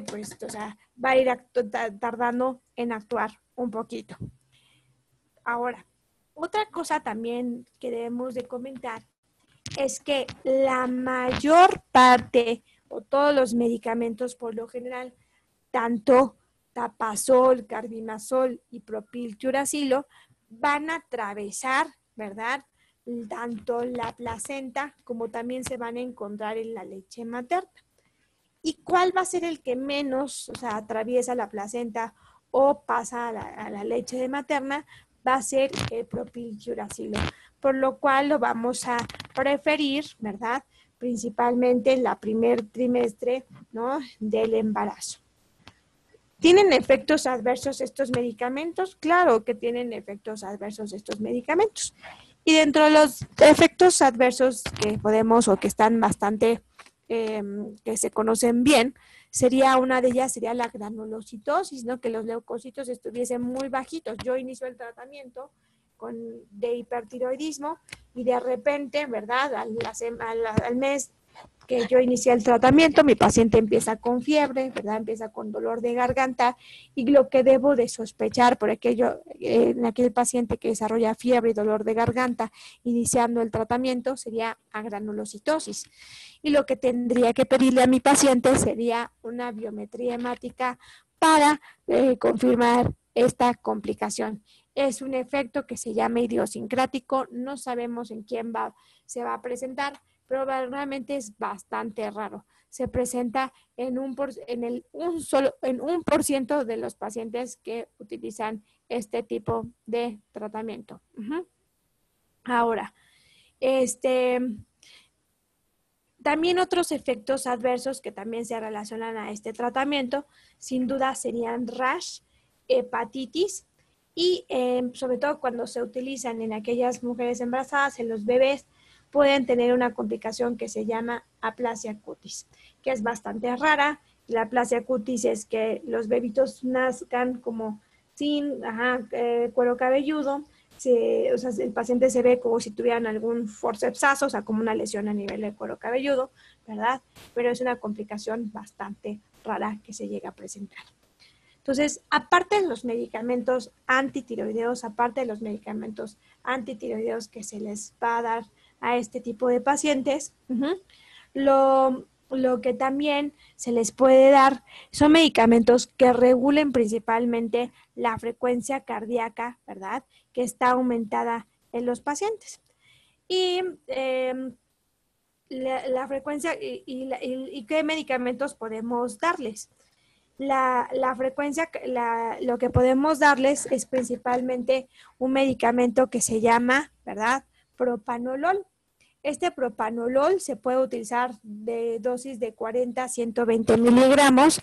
[SPEAKER 2] pues, o sea, va a ir tardando en actuar un poquito. Ahora, otra cosa también que debemos de comentar es que la mayor parte o todos los medicamentos por lo general, tanto tapazol, carbimazol y propiltiuracilo, van a atravesar, ¿verdad?, tanto la placenta como también se van a encontrar en la leche materna. ¿Y cuál va a ser el que menos, o sea, atraviesa la placenta o pasa a la leche materna? Va a ser el propiltiuracilo, por lo cual lo vamos a preferir, ¿verdad?, principalmente en la primer trimestre, ¿no?, del embarazo. ¿Tienen efectos adversos estos medicamentos? Claro que tienen efectos adversos estos medicamentos. Y dentro de los efectos adversos que podemos o que están bastante, que se conocen bien, una de ellas sería la granulocitosis, ¿no?, que los leucocitos estuviesen muy bajitos. Yo inicio el tratamiento de hipertiroidismo y de repente, ¿verdad?, al mes que yo inicié el tratamiento, mi paciente empieza con fiebre, ¿verdad?, empieza con dolor de garganta, y lo que debo de sospechar por en aquel paciente que desarrolla fiebre y dolor de garganta iniciando el tratamiento sería agranulocitosis. Y lo que tendría que pedirle a mi paciente sería una biometría hemática para confirmar esta complicación. Es un efecto que se llama idiosincrático, no sabemos en quién se va a presentar, pero realmente es bastante raro. Se presenta en 1% de los pacientes que utilizan este tipo de tratamiento. Ahora, también otros efectos adversos que también se relacionan a este tratamiento, sin duda serían rash, hepatitis y sobre todo cuando se utilizan en aquellas mujeres embarazadas, en los bebés, pueden tener una complicación que se llama aplasia cutis, que es bastante rara. La aplasia cutis es que los bebitos nazcan como sin cuero cabelludo. O sea, el paciente se ve como si tuvieran algún forcepsazo, o sea, como una lesión a nivel de cuero cabelludo, ¿verdad? Pero es una complicación bastante rara que se llega a presentar. Entonces, aparte de los medicamentos antitiroideos, que se les va a dar a este tipo de pacientes, lo que también se les puede dar son medicamentos que regulen principalmente la frecuencia cardíaca, ¿verdad?, que está aumentada en los pacientes. Y la frecuencia y qué medicamentos podemos darles. La frecuencia, lo que podemos darles es principalmente un medicamento que se llama, ¿verdad?, propanolol. Este propanolol se puede utilizar de dosis de 40 a 120 miligramos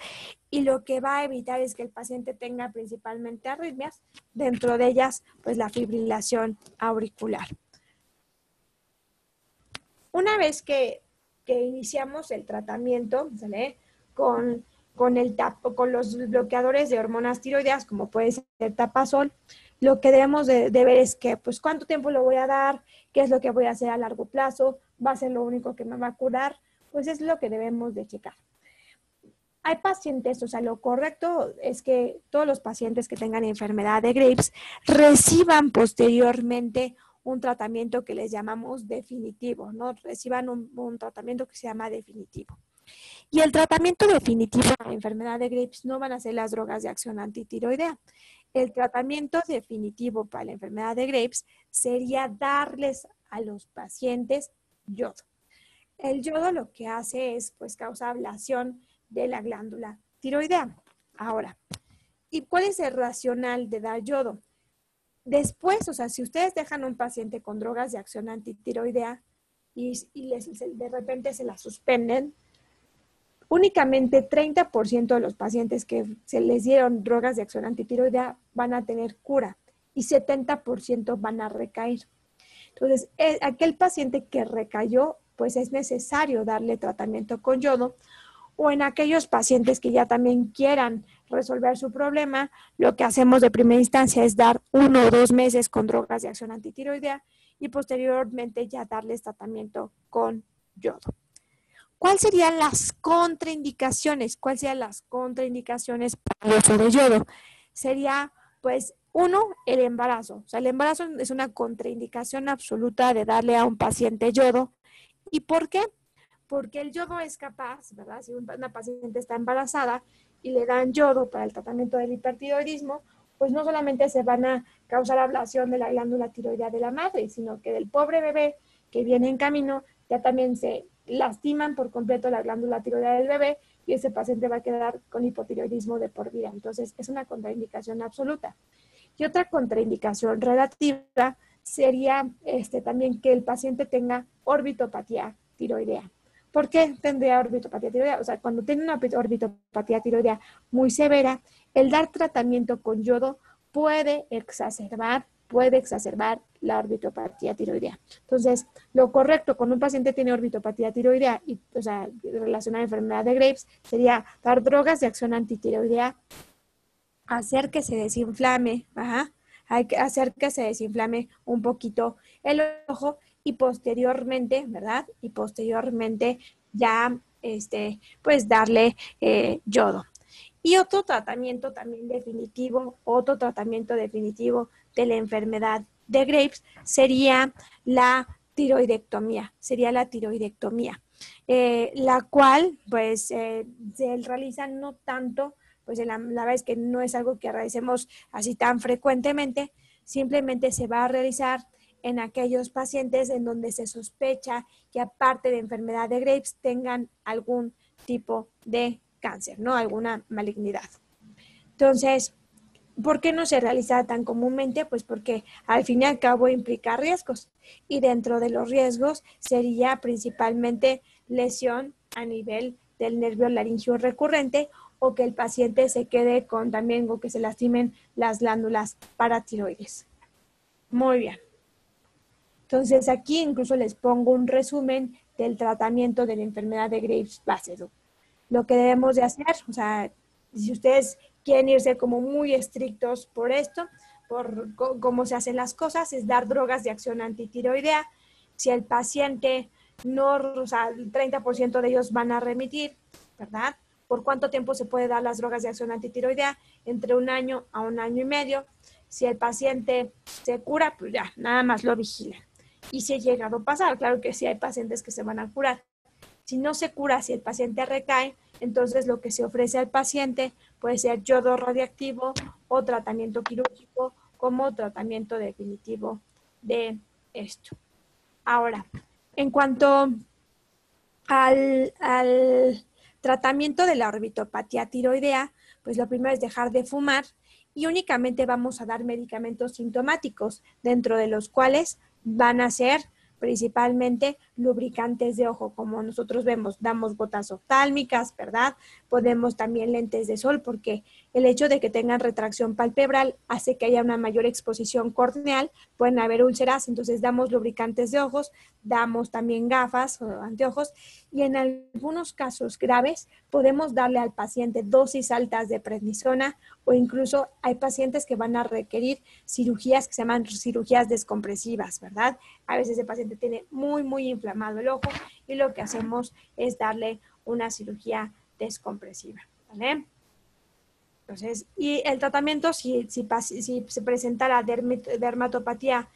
[SPEAKER 2] y lo que va a evitar es que el paciente tenga principalmente arritmias, dentro de ellas pues la fibrilación auricular. Una vez que iniciamos el tratamiento, ¿sale?, con con los bloqueadores de hormonas tiroideas, como puede ser Tapazol, lo que debemos de ver es que, pues, cuánto tiempo lo voy a dar, qué es lo que voy a hacer a largo plazo, va a ser lo único que me va a curar, pues es lo que debemos de checar. Hay pacientes, o sea, lo correcto es que todos los pacientes que tengan enfermedad de Graves reciban posteriormente un tratamiento que les llamamos definitivo, ¿no? Reciban un tratamiento que se llama definitivo. Y el tratamiento definitivo para la enfermedad de Graves no van a ser las drogas de acción antitiroidea. El tratamiento definitivo para la enfermedad de Graves sería darles a los pacientes yodo. El yodo lo que hace es, pues, causa ablación de la glándula tiroidea. Ahora, ¿y cuál es el racional de dar yodo? Después, o sea, si ustedes dejan a un paciente con drogas de acción antitiroidea y de repente se la suspenden, únicamente 30% de los pacientes que se les dieron drogas de acción antitiroidea van a tener cura y 70% van a recaer. Entonces, aquel paciente que recayó, pues es necesario darle tratamiento con yodo, o en aquellos pacientes que ya también quieran resolver su problema, lo que hacemos de primera instancia es dar 1 o 2 meses con drogas de acción antitiroidea y posteriormente ya darles tratamiento con yodo. ¿Cuáles serían las contraindicaciones? ¿Cuáles serían las contraindicaciones para el uso de yodo? Sería, pues, 1, el embarazo. O sea, el embarazo es una contraindicación absoluta de darle a un paciente yodo. ¿Y por qué? Porque el yodo es capaz, ¿verdad? Si una paciente está embarazada y le dan yodo para el tratamiento del hipertiroidismo, pues no solamente se van a causar ablación de la glándula tiroidea de la madre, sino que del pobre bebé que viene en camino ya también se lastiman por completo la glándula tiroidea del bebé y ese paciente va a quedar con hipotiroidismo de por vida. Entonces, es una contraindicación absoluta. Y otra contraindicación relativa sería también que el paciente tenga orbitopatía tiroidea. ¿Por qué tendría orbitopatía tiroidea? O sea, cuando tiene una orbitopatía tiroidea muy severa, el dar tratamiento con yodo puede exacerbar la orbitopatía tiroidea. Entonces, lo correcto cuando un paciente tiene orbitopatía tiroidea y, o sea, relacionada a la enfermedad de Graves, sería dar drogas de acción antitiroidea, hacer que se desinflame, hay que hacer que se desinflame un poquito el ojo y posteriormente, ¿verdad? Y posteriormente ya, pues darle yodo. Y otro tratamiento definitivo de la enfermedad de Graves sería la tiroidectomía, la cual pues se realiza no tanto, pues la verdad es que no es algo que realicemos así tan frecuentemente, simplemente se va a realizar en aquellos pacientes en donde se sospecha que aparte de enfermedad de Graves tengan algún tipo de cáncer, ¿no? Alguna malignidad. Entonces, ¿por qué no se realiza tan comúnmente? Pues porque al fin y al cabo implica riesgos y dentro de los riesgos sería principalmente lesión a nivel del nervio laringio recurrente o que el paciente se quede con también o que se lastimen las glándulas paratiroides. Muy bien. Entonces aquí incluso les pongo un resumen del tratamiento de la enfermedad de Graves Basedow. Lo que debemos de hacer, o sea, si ustedes quieren irse como muy estrictos por esto, por cómo se hacen las cosas, es dar drogas de acción antitiroidea. Si el paciente no, o sea, el 30% de ellos van a remitir, ¿verdad? ¿Por cuánto tiempo se puede dar las drogas de acción antitiroidea? Entre 1 año a 1 año y medio. Si el paciente se cura, pues ya, nada más lo vigilan. Y si ha llegado a pasar, claro que sí hay pacientes que se van a curar. Si no se cura, si el paciente recae, entonces lo que se ofrece al paciente puede ser yodo radiactivo o tratamiento quirúrgico como tratamiento definitivo de esto. Ahora, en cuanto al tratamiento de la orbitopatía tiroidea, pues lo primero es dejar de fumar y únicamente vamos a dar medicamentos sintomáticos, dentro de los cuales van a ser principalmente lubricantes de ojo, como nosotros vemos, damos gotas oftálmicas, ¿verdad? Podemos también lentes de sol, porque el hecho de que tengan retracción palpebral hace que haya una mayor exposición corneal, pueden haber úlceras, entonces damos lubricantes de ojos, damos también gafas o anteojos, y en algunos casos graves podemos darle al paciente dosis altas de prednisona, o incluso hay pacientes que van a requerir cirugías que se llaman cirugías descompresivas, ¿verdad? A veces el paciente tiene muy inflamado el ojo y lo que hacemos es darle una cirugía descompresiva, ¿vale? Entonces, y el tratamiento, si se presentara dermatopatía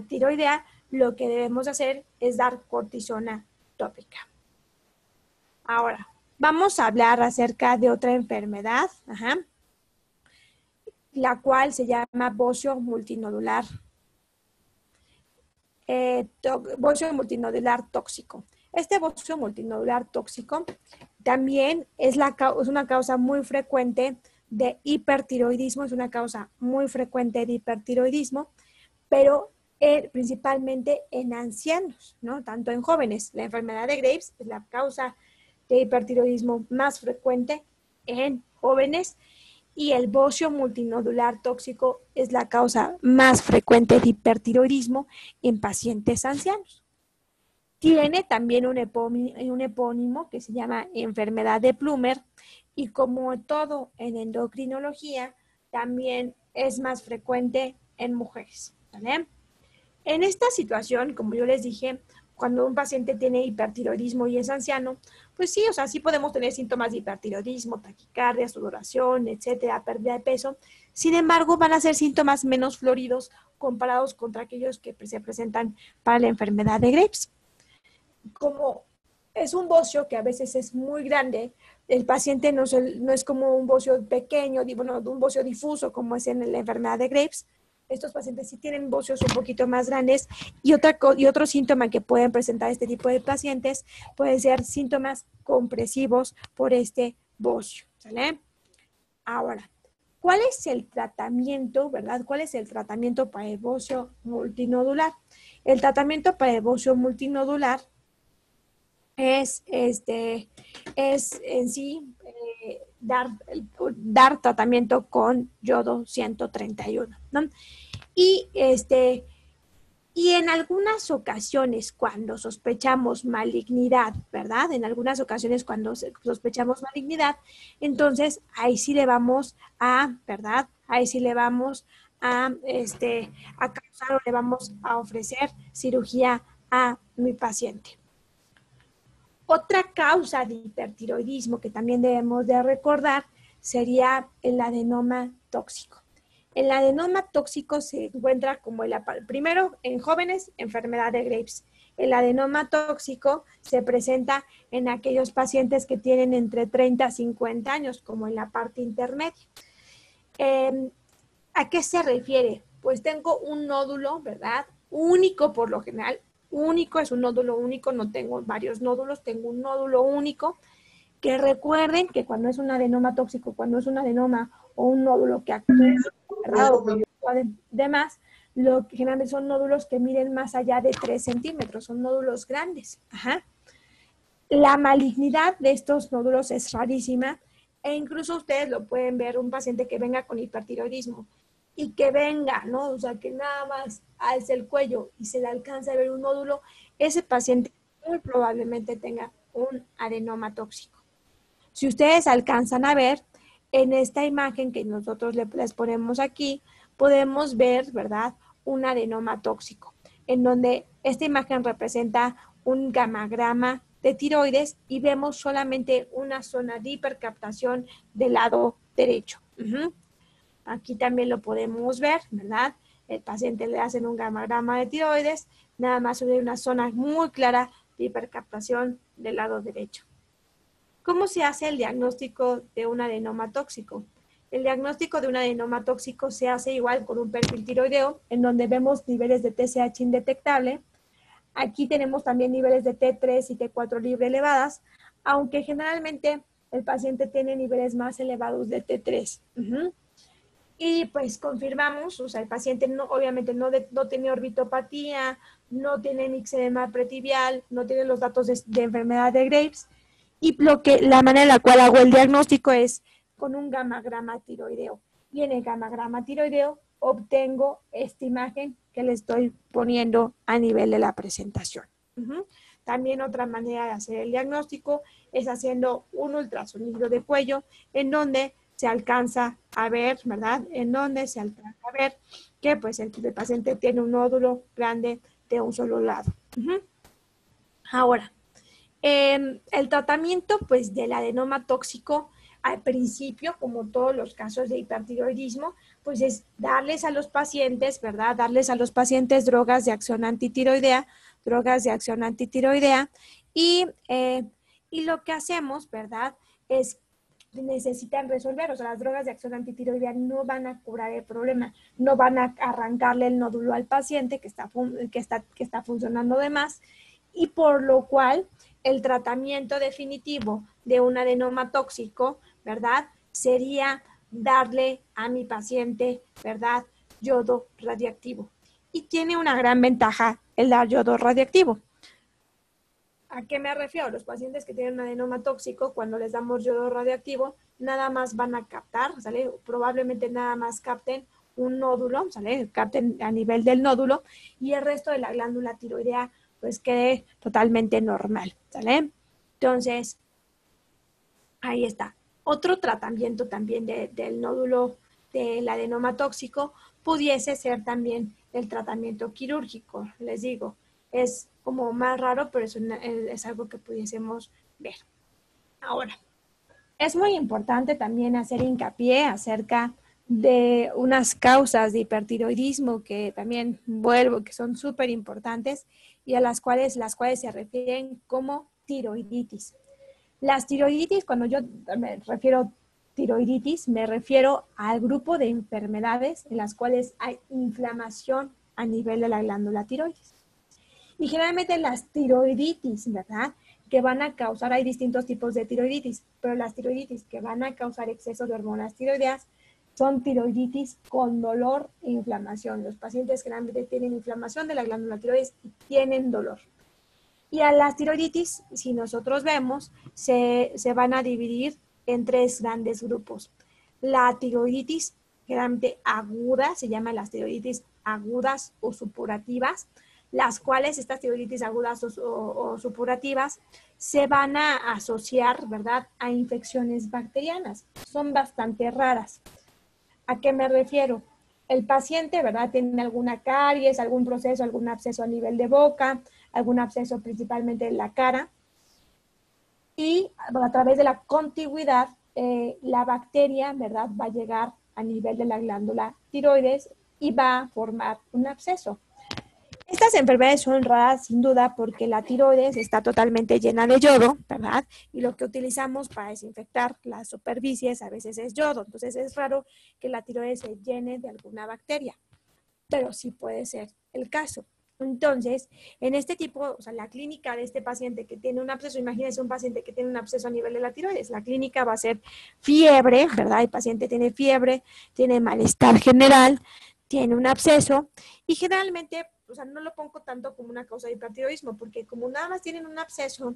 [SPEAKER 2] tiroidea, lo que debemos hacer es dar cortisona tópica. Ahora, vamos a hablar acerca de otra enfermedad, la cual se llama bocio multinodular. Bocio multinodular tóxico. Este bocio multinodular tóxico también es una causa muy frecuente de hipertiroidismo, es una causa muy frecuente de hipertiroidismo, pero principalmente en ancianos, ¿no? Tanto en jóvenes. La enfermedad de Graves es la causa de hipertiroidismo más frecuente en jóvenes, y el bocio multinodular tóxico es la causa más frecuente de hipertiroidismo en pacientes ancianos. Tiene también un epónimo que se llama enfermedad de Plummer, y como todo en endocrinología, también es más frecuente en mujeres, ¿vale? En esta situación, como yo les dije, cuando un paciente tiene hipertiroidismo y es anciano, pues sí, o sea, sí podemos tener síntomas de hipertiroidismo, taquicardia, sudoración, etcétera, pérdida de peso. Sin embargo, van a ser síntomas menos floridos comparados contra aquellos que se presentan para la enfermedad de Graves. Como es un bocio que a veces es muy grande, el paciente no es como un bocio pequeño, bueno, un bocio difuso como es en la enfermedad de Graves. Estos pacientes sí tienen bocios un poquito más grandes, y otro síntoma que pueden presentar este tipo de pacientes pueden ser síntomas compresivos por este bocio, ¿sale? Ahora, ¿cuál es el tratamiento, verdad? ¿Cuál es el tratamiento para el bocio multinodular? El tratamiento para el bocio multinodular es en sí dar tratamiento con yodo 131, ¿no? Y en algunas ocasiones cuando sospechamos malignidad, ¿verdad? En algunas ocasiones cuando sospechamos malignidad, entonces ahí sí le vamos a, ¿verdad? Ahí sí le vamos a causar, o le vamos a ofrecer cirugía a mi paciente. Otra causa de hipertiroidismo que también debemos de recordar sería el adenoma tóxico. El adenoma tóxico se encuentra como primero en jóvenes, enfermedad de Graves. El adenoma tóxico se presenta en aquellos pacientes que tienen entre 30 a 50 años, como en la parte intermedia. ¿A qué se refiere? Pues tengo un nódulo, ¿verdad? Único por lo general. Único, es un nódulo único, no tengo varios nódulos, tengo un nódulo único, que recuerden que cuando es un adenoma tóxico, cuando es un adenoma o un nódulo que actúa demás, lo que generalmente son nódulos que miden más allá de 3 centímetros, son nódulos grandes. La malignidad de estos nódulos es rarísima, e incluso ustedes lo pueden ver, un paciente que venga con hipertiroidismo y que venga, ¿no? O sea, que nada más alce el cuello y se le alcanza a ver un nódulo, ese paciente muy probablemente tenga un adenoma tóxico. Si ustedes alcanzan a ver, en esta imagen que nosotros les ponemos aquí, podemos ver, ¿verdad?, un adenoma tóxico, en donde esta imagen representa un gamagrama de tiroides y vemos solamente una zona de hipercaptación del lado derecho. Aquí también lo podemos ver, ¿verdad? El paciente le hacen un gamagrama de tiroides, nada más ve una zona muy clara de hipercaptación del lado derecho. ¿Cómo se hace el diagnóstico de un adenoma tóxico? El diagnóstico de un adenoma tóxico se hace igual con un perfil tiroideo, en donde vemos niveles de TSH indetectable. Aquí tenemos también niveles de T3 y T4 libre elevadas, aunque generalmente el paciente tiene niveles más elevados de T3. Y pues confirmamos, o sea, el paciente no, obviamente no tiene orbitopatía, no tiene mixedema pretibial, no tiene los datos de enfermedad de Graves. Y la manera en la cual hago el diagnóstico es con un gamagrama tiroideo. Y en el gamagrama tiroideo obtengo esta imagen que le estoy poniendo a nivel de la presentación. También otra manera de hacer el diagnóstico es haciendo un ultrasonido de cuello en donde se alcanza a ver, ¿verdad? En donde se alcanza a ver que pues el paciente tiene un nódulo grande de un solo lado. Ahora, el tratamiento pues del adenoma tóxico al principio, como todos los casos de hipertiroidismo, pues es darles a los pacientes, ¿verdad? Darles a los pacientes drogas de acción antitiroidea y, y lo que hacemos, ¿verdad? Es necesitan resolver, o sea, las drogas de acción antitiroidea no van a curar el problema, no van a arrancarle el nódulo al paciente que está funcionando de más, y por lo cual el tratamiento definitivo de un adenoma tóxico, ¿verdad? Sería darle a mi paciente, ¿verdad? Yodo radiactivo. Y tiene una gran ventaja el dar yodo radiactivo. ¿A qué me refiero? Los pacientes que tienen un adenoma tóxico, cuando les damos yodo radiactivo, nada más van a captar, ¿sale? Probablemente nada más capten un nódulo, ¿sale? Capten a nivel del nódulo y el resto de la glándula tiroidea pues quede totalmente normal, ¿sale? Entonces, ahí está. Otro tratamiento también del nódulo del adenoma tóxico pudiese ser también el tratamiento quirúrgico, les digo. Es como más raro, pero es algo que pudiésemos ver. Ahora, es muy importante también hacer hincapié acerca de unas causas de hipertiroidismo que también que son súper importantes y a las cuales se refieren como tiroiditis. Las tiroiditis, cuando yo me refiero tiroiditis, me refiero al grupo de enfermedades en las cuales hay inflamación a nivel de la glándula tiroides. Y generalmente las tiroiditis, ¿verdad? Que van a causar, hay distintos tipos de tiroiditis, pero las tiroiditis que van a causar exceso de hormonas tiroideas son tiroiditis con dolor e inflamación. Los pacientes generalmente tienen inflamación de la glándula tiroides y tienen dolor. Y a las tiroiditis, si nosotros vemos, se van a dividir en tres grandes grupos. La tiroiditis generalmente aguda, se llama las tiroiditis agudas o supurativas, las cuales estas tiroiditis agudas o supurativas se van a asociar, ¿verdad?, a infecciones bacterianas. Son bastante raras. ¿A qué me refiero? El paciente, ¿verdad?, tiene alguna caries, algún proceso, algún absceso a nivel de boca, algún absceso principalmente en la cara, y a través de la contigüidad, la bacteria, ¿verdad?, va a llegar a nivel de la glándula tiroides y va a formar un absceso. Estas enfermedades son raras sin duda porque la tiroides está totalmente llena de yodo, ¿verdad? Y lo que utilizamos para desinfectar las superficies a veces es yodo. Entonces es raro que la tiroides se llene de alguna bacteria, pero sí puede ser el caso. Entonces, en este tipo, o sea, la clínica de este paciente que tiene un absceso, imagínense un paciente que tiene un absceso a nivel de la tiroides, la clínica va a ser fiebre, ¿verdad? El paciente tiene fiebre, tiene malestar general, tiene un absceso y generalmente, o sea, no lo pongo tanto como una causa de hipertiroidismo, porque como nada más tienen un absceso,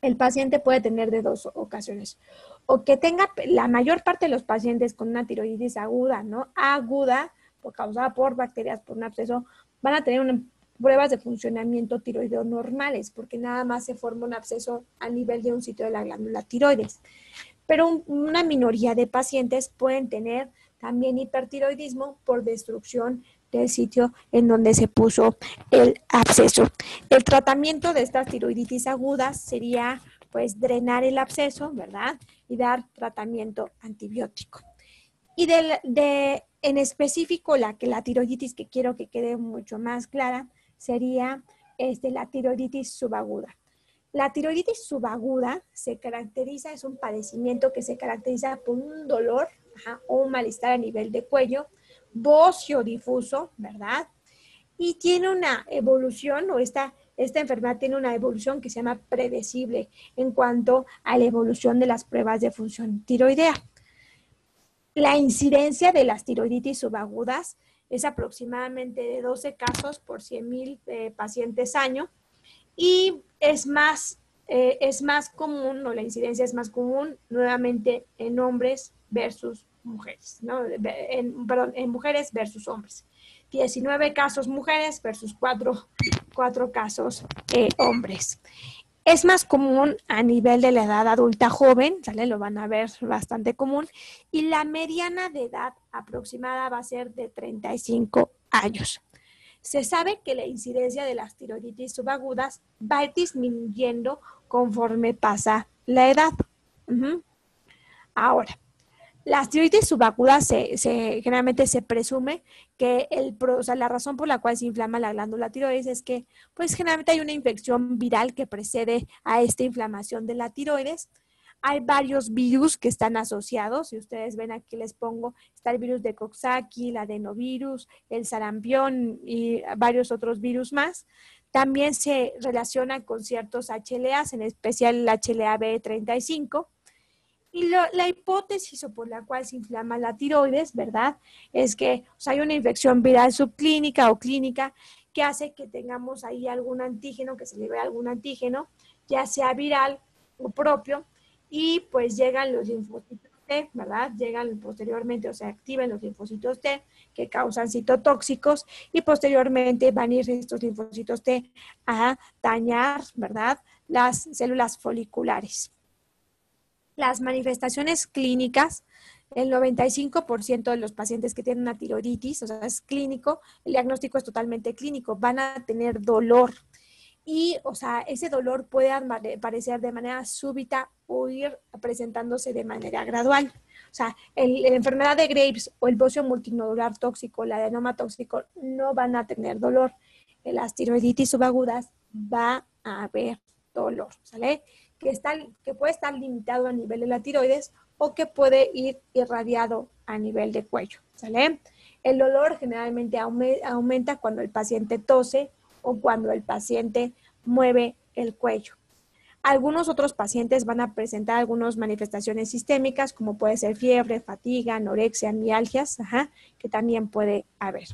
[SPEAKER 2] el paciente puede tener de dos ocasiones. O que tenga la mayor parte de los pacientes con una tiroiditis aguda, ¿no? Aguda, causada por bacterias, por un absceso, van a tener pruebas de funcionamiento tiroideo normales, porque nada más se forma un absceso a nivel de un sitio de la glándula tiroides. Pero una minoría de pacientes pueden tener también hipertiroidismo por destrucción del sitio en donde se puso el absceso. El tratamiento de estas tiroiditis agudas sería pues drenar el absceso, ¿verdad? Y dar tratamiento antibiótico. Y en específico la tiroiditis que quiero que quede mucho más clara sería la tiroiditis subaguda. La tiroiditis subaguda es un padecimiento que se caracteriza por un dolor o un malestar a nivel de cuello, bocio difuso, ¿verdad? Y tiene una evolución, esta enfermedad tiene una evolución que se llama predecible en cuanto a la evolución de las pruebas de función tiroidea. La incidencia de las tiroiditis subagudas es aproximadamente de 12 casos por 100,000 pacientes año y es más común, o la incidencia es más común nuevamente en hombres versus mujeres, ¿no? Perdón, en mujeres versus hombres. 19 casos mujeres versus 4 casos hombres. Es más común a nivel de la edad adulta joven, ¿sale? Lo van a ver bastante común. Y la mediana de edad aproximada va a ser de 35 años. Se sabe que la incidencia de las tiroiditis subagudas va a ir disminuyendo conforme pasa la edad. Ahora, las tiroides subagudas generalmente se presume que la razón por la cual se inflama la glándula tiroides es que pues generalmente hay una infección viral que precede a esta inflamación de la tiroides. Hay varios virus que están asociados. Si ustedes ven aquí les pongo, está el virus de Coxsackie, el adenovirus, el sarampión y varios otros virus más. También se relaciona con ciertos HLAs, en especial el HLA-B35. Y la hipótesis o por la cual se inflama la tiroides, ¿verdad? Es que hay una infección viral subclínica o clínica que hace que tengamos ahí algún antígeno, que se libere algún antígeno, ya sea viral o propio, y pues llegan los linfocitos T, ¿verdad? Llegan posteriormente, o se activan los linfocitos T que causan citotóxicos y posteriormente van a ir estos linfocitos T a dañar, ¿verdad? Las células foliculares. Las manifestaciones clínicas, el 95% de los pacientes que tienen una tiroiditis, o sea, es clínico, el diagnóstico es totalmente clínico, van a tener dolor y, o sea, ese dolor puede aparecer de manera súbita o ir presentándose de manera gradual. O sea, la enfermedad de Graves o el bocio multinodular tóxico, el adenoma tóxico, no van a tener dolor. En las tiroiditis subagudas va a haber dolor, ¿sale? Que puede estar limitado a nivel de la tiroides o que puede ir irradiado a nivel de cuello, ¿sale? El dolor generalmente aumenta cuando el paciente tose o cuando el paciente mueve el cuello. Algunos otros pacientes van a presentar algunas manifestaciones sistémicas, como puede ser fiebre, fatiga, anorexia, mialgias, que también puede haber.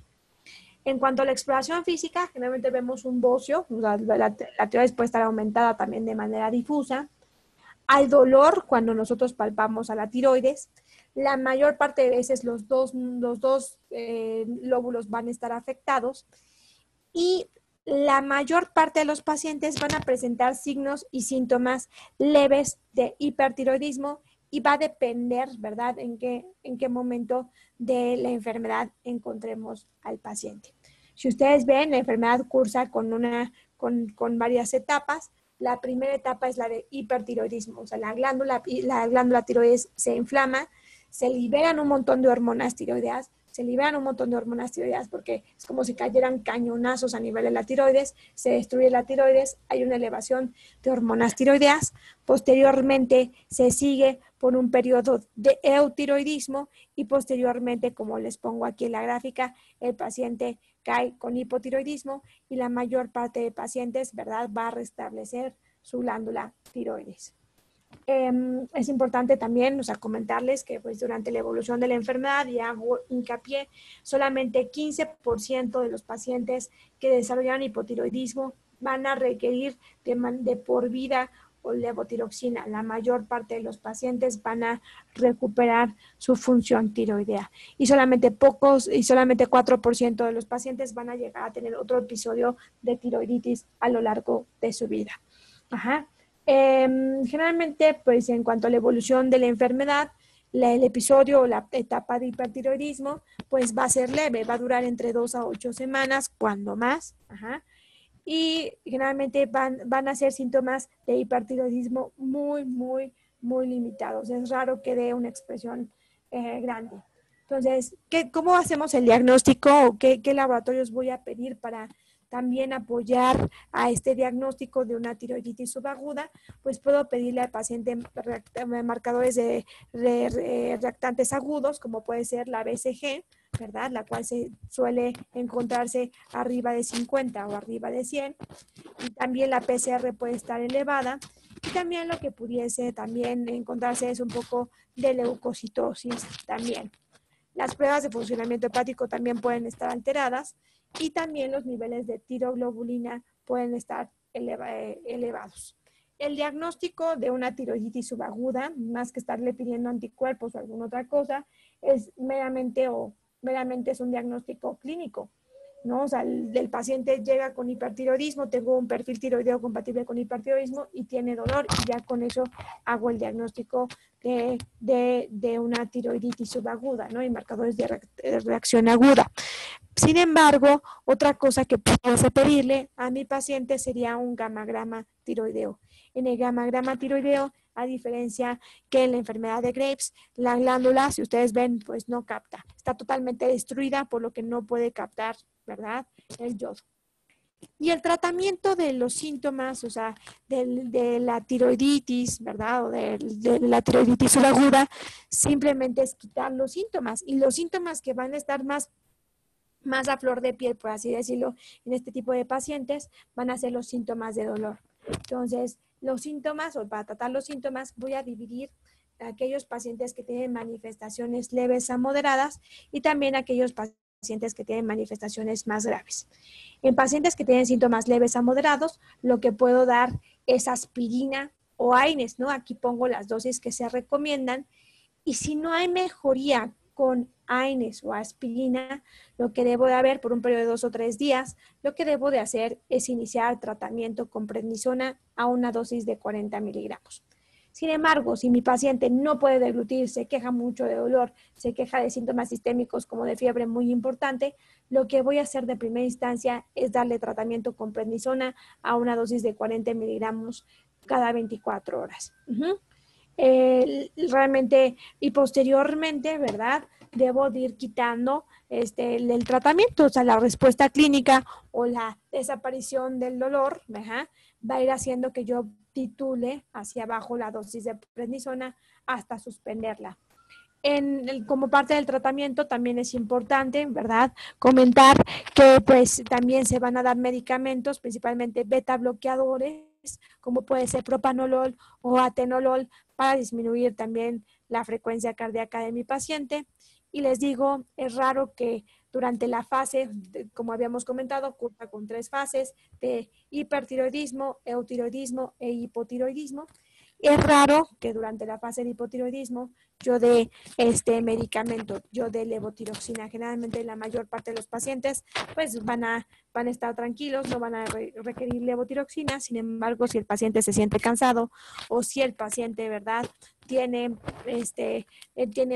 [SPEAKER 2] En cuanto a la exploración física, generalmente vemos un bocio, la tiroides puede estar aumentada también de manera difusa. Hay dolor cuando nosotros palpamos a la tiroides. La mayor parte de veces los dos lóbulos van a estar afectados y la mayor parte de los pacientes van a presentar signos y síntomas leves de hipertiroidismo y va a depender, ¿verdad?, en qué momento de la enfermedad encontremos al paciente. Si ustedes ven, la enfermedad cursa con varias etapas. La primera etapa es la de hipertiroidismo, o sea, la glándula tiroides se inflama, se liberan un montón de hormonas tiroideas, porque es como si cayeran cañonazos a nivel de la tiroides, se destruye la tiroides, hay una elevación de hormonas tiroideas, posteriormente se sigue por un periodo de eutiroidismo y posteriormente, como les pongo aquí en la gráfica, el paciente cae con hipotiroidismo y la mayor parte de pacientes, ¿verdad?, va a restablecer su glándula tiroides. Es importante también, o sea, comentarles que pues durante la evolución de la enfermedad, y hago hincapié, solamente 15% de los pacientes que desarrollan hipotiroidismo van a requerir de por vida o levotiroxina. La mayor parte de los pacientes van a recuperar su función tiroidea y solamente 4% de los pacientes van a llegar a tener otro episodio de tiroiditis a lo largo de su vida. Generalmente, pues en cuanto a la evolución de la enfermedad, el episodio o la etapa de hipertiroidismo, pues va a ser leve, va a durar entre 2 a 8 semanas, cuando más. Y generalmente van a ser síntomas de hipertiroidismo muy, muy, muy limitados. Es raro que dé una expresión grande. Entonces, ¿cómo hacemos el diagnóstico? ¿Qué laboratorios voy a pedir para también apoyar a este diagnóstico de una tiroiditis subaguda? Pues puedo pedirle al paciente marcadores de reactantes agudos, como puede ser la BCG, ¿verdad? La cual se suele encontrarse arriba de 50 o arriba de 100. Y también la PCR puede estar elevada. Y también lo que pudiese también encontrarse es un poco de leucocitosis también. Las pruebas de funcionamiento hepático también pueden estar alteradas y también los niveles de tiroglobulina pueden estar elevados. El diagnóstico de una tiroiditis subaguda, más que estarle pidiendo anticuerpos o alguna otra cosa, es meramente es un diagnóstico clínico, ¿no? O sea, el paciente llega con hipertiroidismo, tengo un perfil tiroideo compatible con hipertiroidismo y tiene dolor y ya con eso hago el diagnóstico de una tiroiditis subaguda, ¿no? Y marcadores de reacción aguda. Sin embargo, otra cosa que pudiese pedirle a mi paciente sería un gamagrama tiroideo. En el gamagrama tiroideo, a diferencia que en la enfermedad de Graves, la glándula, si ustedes ven, pues no capta. Está totalmente destruida, por lo que no puede captar, ¿verdad?, el yodo. Y el tratamiento de los síntomas, o sea, de la tiroiditis, ¿verdad? O de la tiroiditis subaguda, simplemente es quitar los síntomas. Y los síntomas que van a estar más a flor de piel, por así decirlo, en este tipo de pacientes, van a ser los síntomas de dolor. Entonces, los síntomas, o para tratar los síntomas, voy a dividir aquellos pacientes que tienen manifestaciones leves a moderadas y también aquellos pacientes que tienen manifestaciones más graves. En pacientes que tienen síntomas leves a moderados, lo que puedo dar es aspirina o AINES, ¿no? Aquí pongo las dosis que se recomiendan. Y si no hay mejoría con AINES o aspirina, lo que debo de hacer por un periodo de 2 o 3 días, lo que debo de hacer es iniciar tratamiento con prednisona a una dosis de 40 miligramos. Sin embargo, si mi paciente no puede deglutir, se queja mucho de dolor, se queja de síntomas sistémicos como de fiebre muy importante, lo que voy a hacer de primera instancia es darle tratamiento con prednisona a una dosis de 40 miligramos cada 24 horas. Realmente, y posteriormente, ¿verdad?, debo de ir quitando el tratamiento, o sea, la respuesta clínica o la desaparición del dolor, ¿verdad?, va a ir haciendo que yo titule hacia abajo la dosis de prednisona hasta suspenderla. Como parte del tratamiento también es importante, ¿verdad?, comentar que pues también se van a dar medicamentos, principalmente beta bloqueadores, como puede ser propanolol o atenolol, para disminuir también la frecuencia cardíaca de mi paciente. Y les digo, es raro que durante la fase, como habíamos comentado, cursa con 3 fases de hipertiroidismo, eutiroidismo e hipotiroidismo. Es raro que durante la fase de hipotiroidismo yo dé medicamento, yo dé levotiroxina. Generalmente la mayor parte de los pacientes pues van a estar tranquilos, no van a requerir levotiroxina. Sin embargo, si el paciente se siente cansado o si el paciente, ¿verdad?, tiene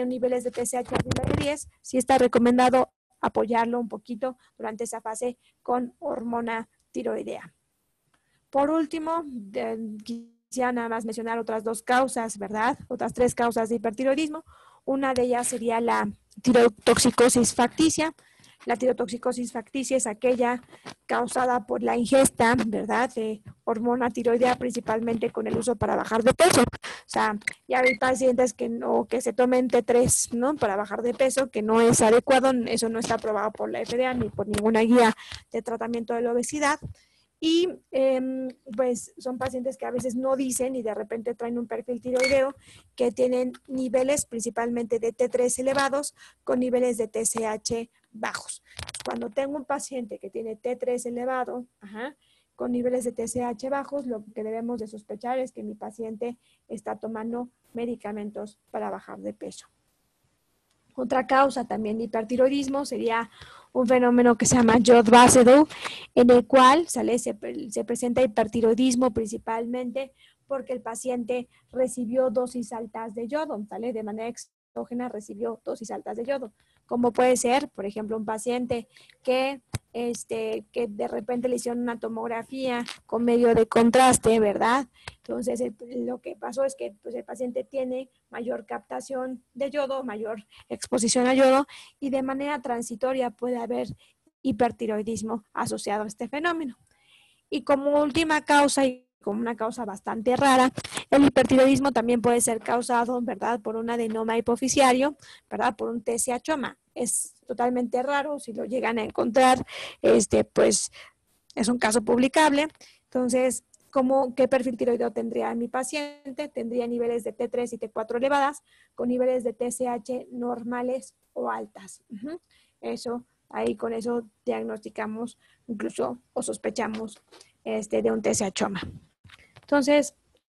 [SPEAKER 2] niveles de TSH arriba de 10, sí está recomendado apoyarlo un poquito durante esa fase con hormona tiroidea. Por último, quisiera nada más mencionar otras 2 causas, ¿verdad? Otras 3 causas de hipertiroidismo. Una de ellas sería la tirotoxicosis facticia. La tirotoxicosis facticia es aquella causada por la ingesta, ¿verdad?, de hormona tiroidea, principalmente con el uso para bajar de peso. O sea, ya hay pacientes que se tomen T3, ¿no?, para bajar de peso, que no es adecuado. Eso no está aprobado por la FDA ni por ninguna guía de tratamiento de la obesidad. Y pues son pacientes que a veces no dicen y de repente traen un perfil tiroideo que tienen niveles principalmente de T3 elevados con niveles de TSH bajos. Cuando tengo un paciente que tiene T3 elevado, con niveles de TSH bajos, lo que debemos de sospechar es que mi paciente está tomando medicamentos para bajar de peso. Otra causa también de hipertiroidismo sería un fenómeno que se llama Jod Basedow, en el cual se presenta hipertiroidismo principalmente porque el paciente recibió dosis altas de yodo, ¿sale? De manera exógena recibió dosis altas de yodo. Como puede ser, por ejemplo, un paciente que de repente le hicieron una tomografía con medio de contraste, ¿verdad? Entonces, lo que pasó es que pues, el paciente tiene mayor captación de yodo, mayor exposición a yodo, y de manera transitoria puede haber hipertiroidismo asociado a este fenómeno. Y como última causa y como una causa bastante rara. El hipertiroidismo también puede ser causado, ¿verdad?, por un adenoma hipoficiario, ¿verdad?, por un TSH-OMA. Es totalmente raro, si lo llegan a encontrar, pues es un caso publicable. Entonces, ¿qué perfil tiroideo tendría mi paciente? Tendría niveles de T3 y T4 elevadas, con niveles de TSH normales o altas. Ahí con eso diagnosticamos incluso o sospechamos de un TSH-OMA. Entonces,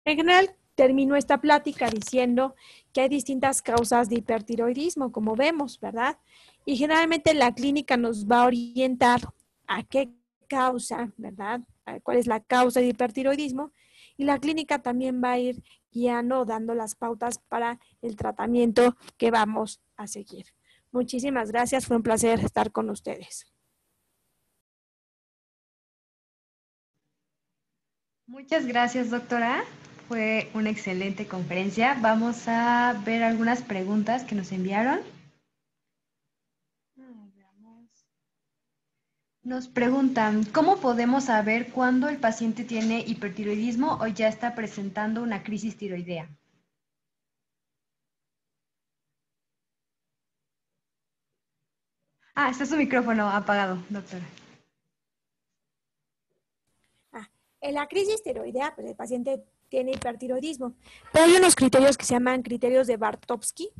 [SPEAKER 2] en general, termino esta plática diciendo que hay distintas causas de hipertiroidismo, como vemos, ¿verdad? Y generalmente la clínica nos va a orientar a qué causa, ¿verdad? ¿Cuál es la causa de hipertiroidismo? Y la clínica también va a ir guiando, dando las pautas para el tratamiento que vamos a seguir. Muchísimas gracias, fue un placer estar con ustedes.
[SPEAKER 3] Muchas gracias, doctora. Fue una excelente conferencia. Vamos a ver algunas preguntas que nos enviaron. Nos preguntan, ¿cómo podemos saber cuándo el paciente tiene hipertiroidismo o ya está presentando una crisis tiroidea? Está su micrófono apagado, doctora.
[SPEAKER 2] En la crisis tiroidea, pues el paciente tiene hipertiroidismo, pero hay unos criterios que se llaman criterios de Bartovsky,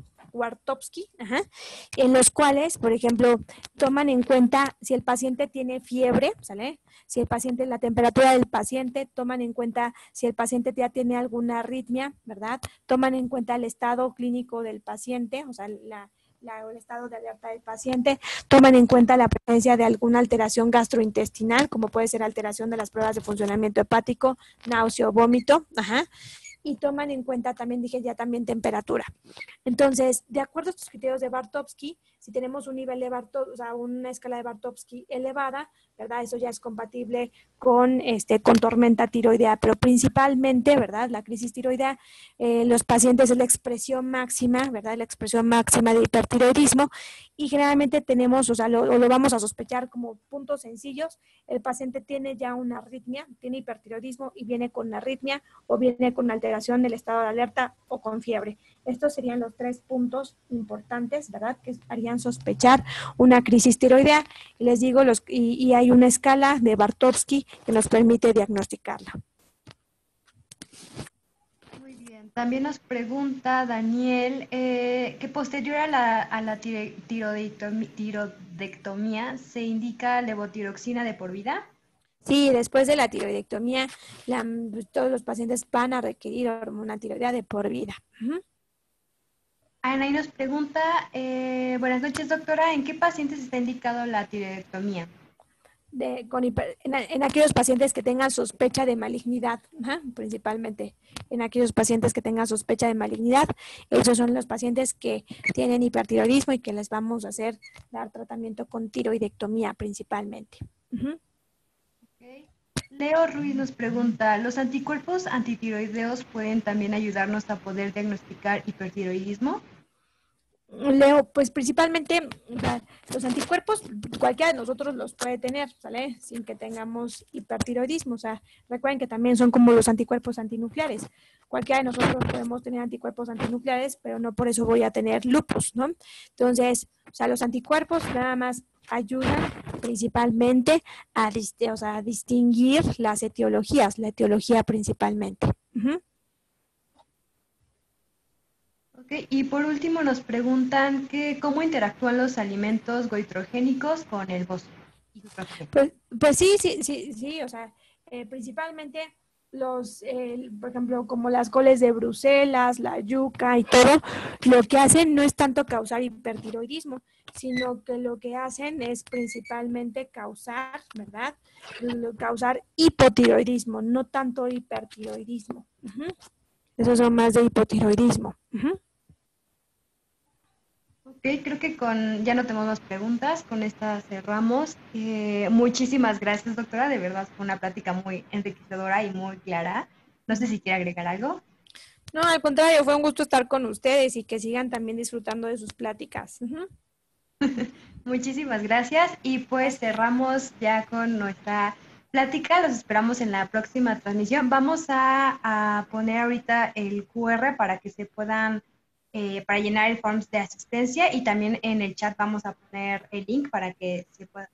[SPEAKER 2] en los cuales, por ejemplo, toman en cuenta si el paciente tiene fiebre, ¿sale? Si el paciente, la temperatura del paciente, toman en cuenta si el paciente ya tiene alguna arritmia, ¿verdad? Toman en cuenta el estado clínico del paciente, o sea, el estado de alerta del paciente, toman en cuenta la presencia de alguna alteración gastrointestinal, como puede ser alteración de las pruebas de funcionamiento hepático, náusea o vómito, y toman en cuenta también, también temperatura. Entonces, de acuerdo a estos criterios de Bartovsky, si tenemos un nivel de una escala de Bartovsky elevada, ¿verdad? Eso ya es compatible con tormenta tiroidea, pero principalmente, ¿verdad? La crisis tiroidea, los pacientes es la expresión máxima, ¿verdad? La expresión máxima de hipertiroidismo, y generalmente tenemos, lo vamos a sospechar como puntos sencillos. El paciente tiene ya una arritmia, tiene hipertiroidismo y viene con arritmia o viene con alteración del estado de alerta o con fiebre. Estos serían los 3 puntos importantes, ¿verdad?, que harían sospechar una crisis tiroidea. Y les digo, y hay una escala de Bartovsky que nos permite diagnosticarla.
[SPEAKER 3] Muy bien. También nos pregunta Daniel que posterior a la tiroidectomía se indica levotiroxina de por vida.
[SPEAKER 2] Sí, después de la tiroidectomía, todos los pacientes van a requerir hormona tiroidea de por vida.
[SPEAKER 3] Anaí nos pregunta, buenas noches, doctora, ¿en qué pacientes está indicado la tiroidectomía?
[SPEAKER 2] En aquellos pacientes que tengan sospecha de malignidad, principalmente en aquellos pacientes que tengan sospecha de malignidad. Esos son los pacientes que tienen hipertiroidismo y que les vamos a dar tratamiento con tiroidectomía principalmente.
[SPEAKER 3] Okay. Leo Ruiz nos pregunta, ¿los anticuerpos antitiroideos pueden también ayudarnos a poder diagnosticar hipertiroidismo?
[SPEAKER 2] Leo, pues principalmente los anticuerpos, cualquiera de nosotros los puede tener, ¿sale? Sin que tengamos hipertiroidismo. O sea, recuerden que también son como los anticuerpos antinucleares. Cualquiera de nosotros podemos tener anticuerpos antinucleares, pero no por eso voy a tener lupus, ¿no? Entonces, los anticuerpos nada más ayudan principalmente a distinguir las etiologías, la etiología principalmente.
[SPEAKER 3] Okay. Y por último nos preguntan cómo interactúan los alimentos goitrogénicos con el bosón.
[SPEAKER 2] Pues sí, o sea, principalmente por ejemplo, como las coles de Bruselas, la yuca y todo, lo que hacen no es tanto causar hipertiroidismo, sino que lo que hacen es principalmente causar, ¿verdad? Causar hipotiroidismo, no tanto hipertiroidismo. Esos son más de hipotiroidismo.
[SPEAKER 3] Ok, creo que ya no tenemos más preguntas, con esta cerramos. Muchísimas gracias, doctora, de verdad fue una plática muy enriquecedora y muy clara. No sé si quiere agregar algo.
[SPEAKER 2] No, al contrario, fue un gusto estar con ustedes y que sigan también disfrutando de sus pláticas.
[SPEAKER 3] Muchísimas gracias y pues cerramos ya con nuestra plática. Los esperamos en la próxima transmisión. Vamos a poner ahorita el QR para que se puedan, para llenar el forms de asistencia, y también en el chat vamos a poner el link para que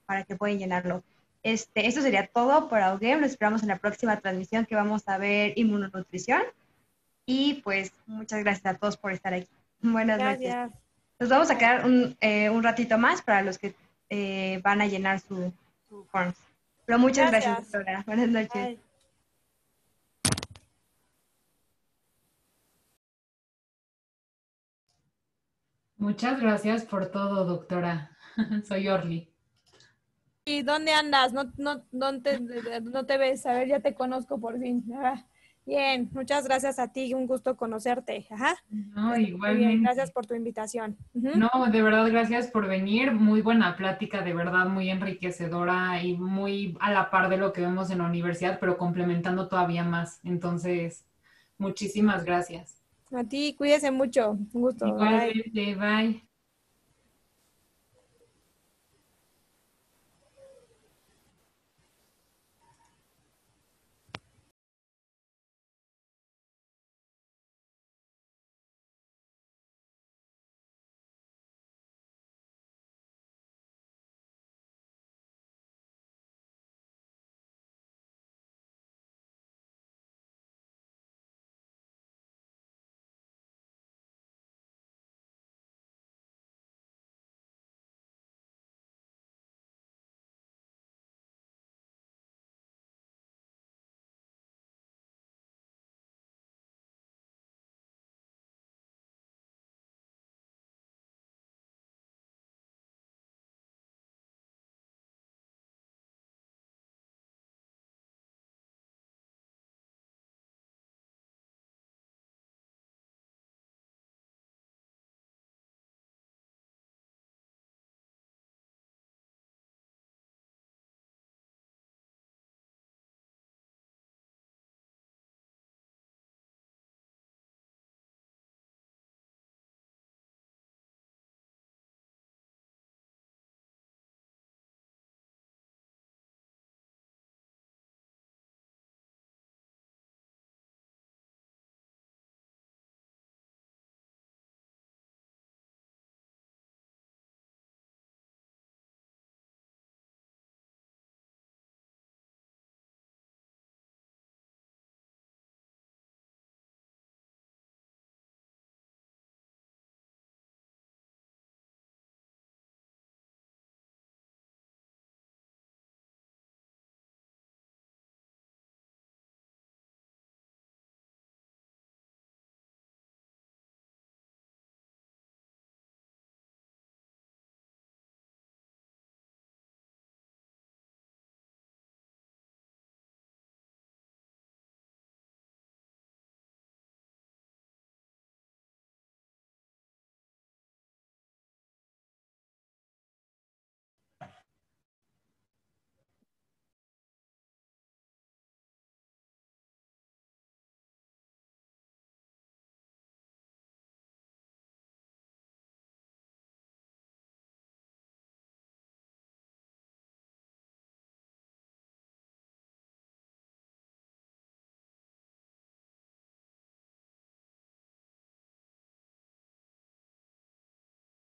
[SPEAKER 3] para que puedan llenarlo. Esto sería todo por AUGEM. Los esperamos en la próxima transmisión, que vamos a ver inmunonutrición. Y pues muchas gracias a todos por estar aquí. Buenas noches.
[SPEAKER 2] Gracias.
[SPEAKER 3] Nos vamos a quedar un ratito más para los que van a llenar su forms. Pero muchas gracias,
[SPEAKER 2] Gracias.
[SPEAKER 3] doctora. Buenas noches.
[SPEAKER 2] Bye.
[SPEAKER 4] Muchas gracias por todo, doctora. Soy Orly.
[SPEAKER 2] ¿Y dónde andas? No te ves. A ver, ya te conozco por fin. Ah, bien, muchas gracias a ti. Un gusto conocerte. Ajá.
[SPEAKER 4] No,
[SPEAKER 2] Muy bien,
[SPEAKER 4] igualmente.
[SPEAKER 2] gracias por tu invitación. Ujú.
[SPEAKER 4] No, de verdad, gracias por venir. Muy buena plática, de verdad, muy enriquecedora y muy a la par de lo que vemos en la universidad, pero complementando todavía más. Entonces, muchísimas gracias.
[SPEAKER 2] A ti, cuídese mucho. Un gusto. Bye.
[SPEAKER 4] Igualmente, bye.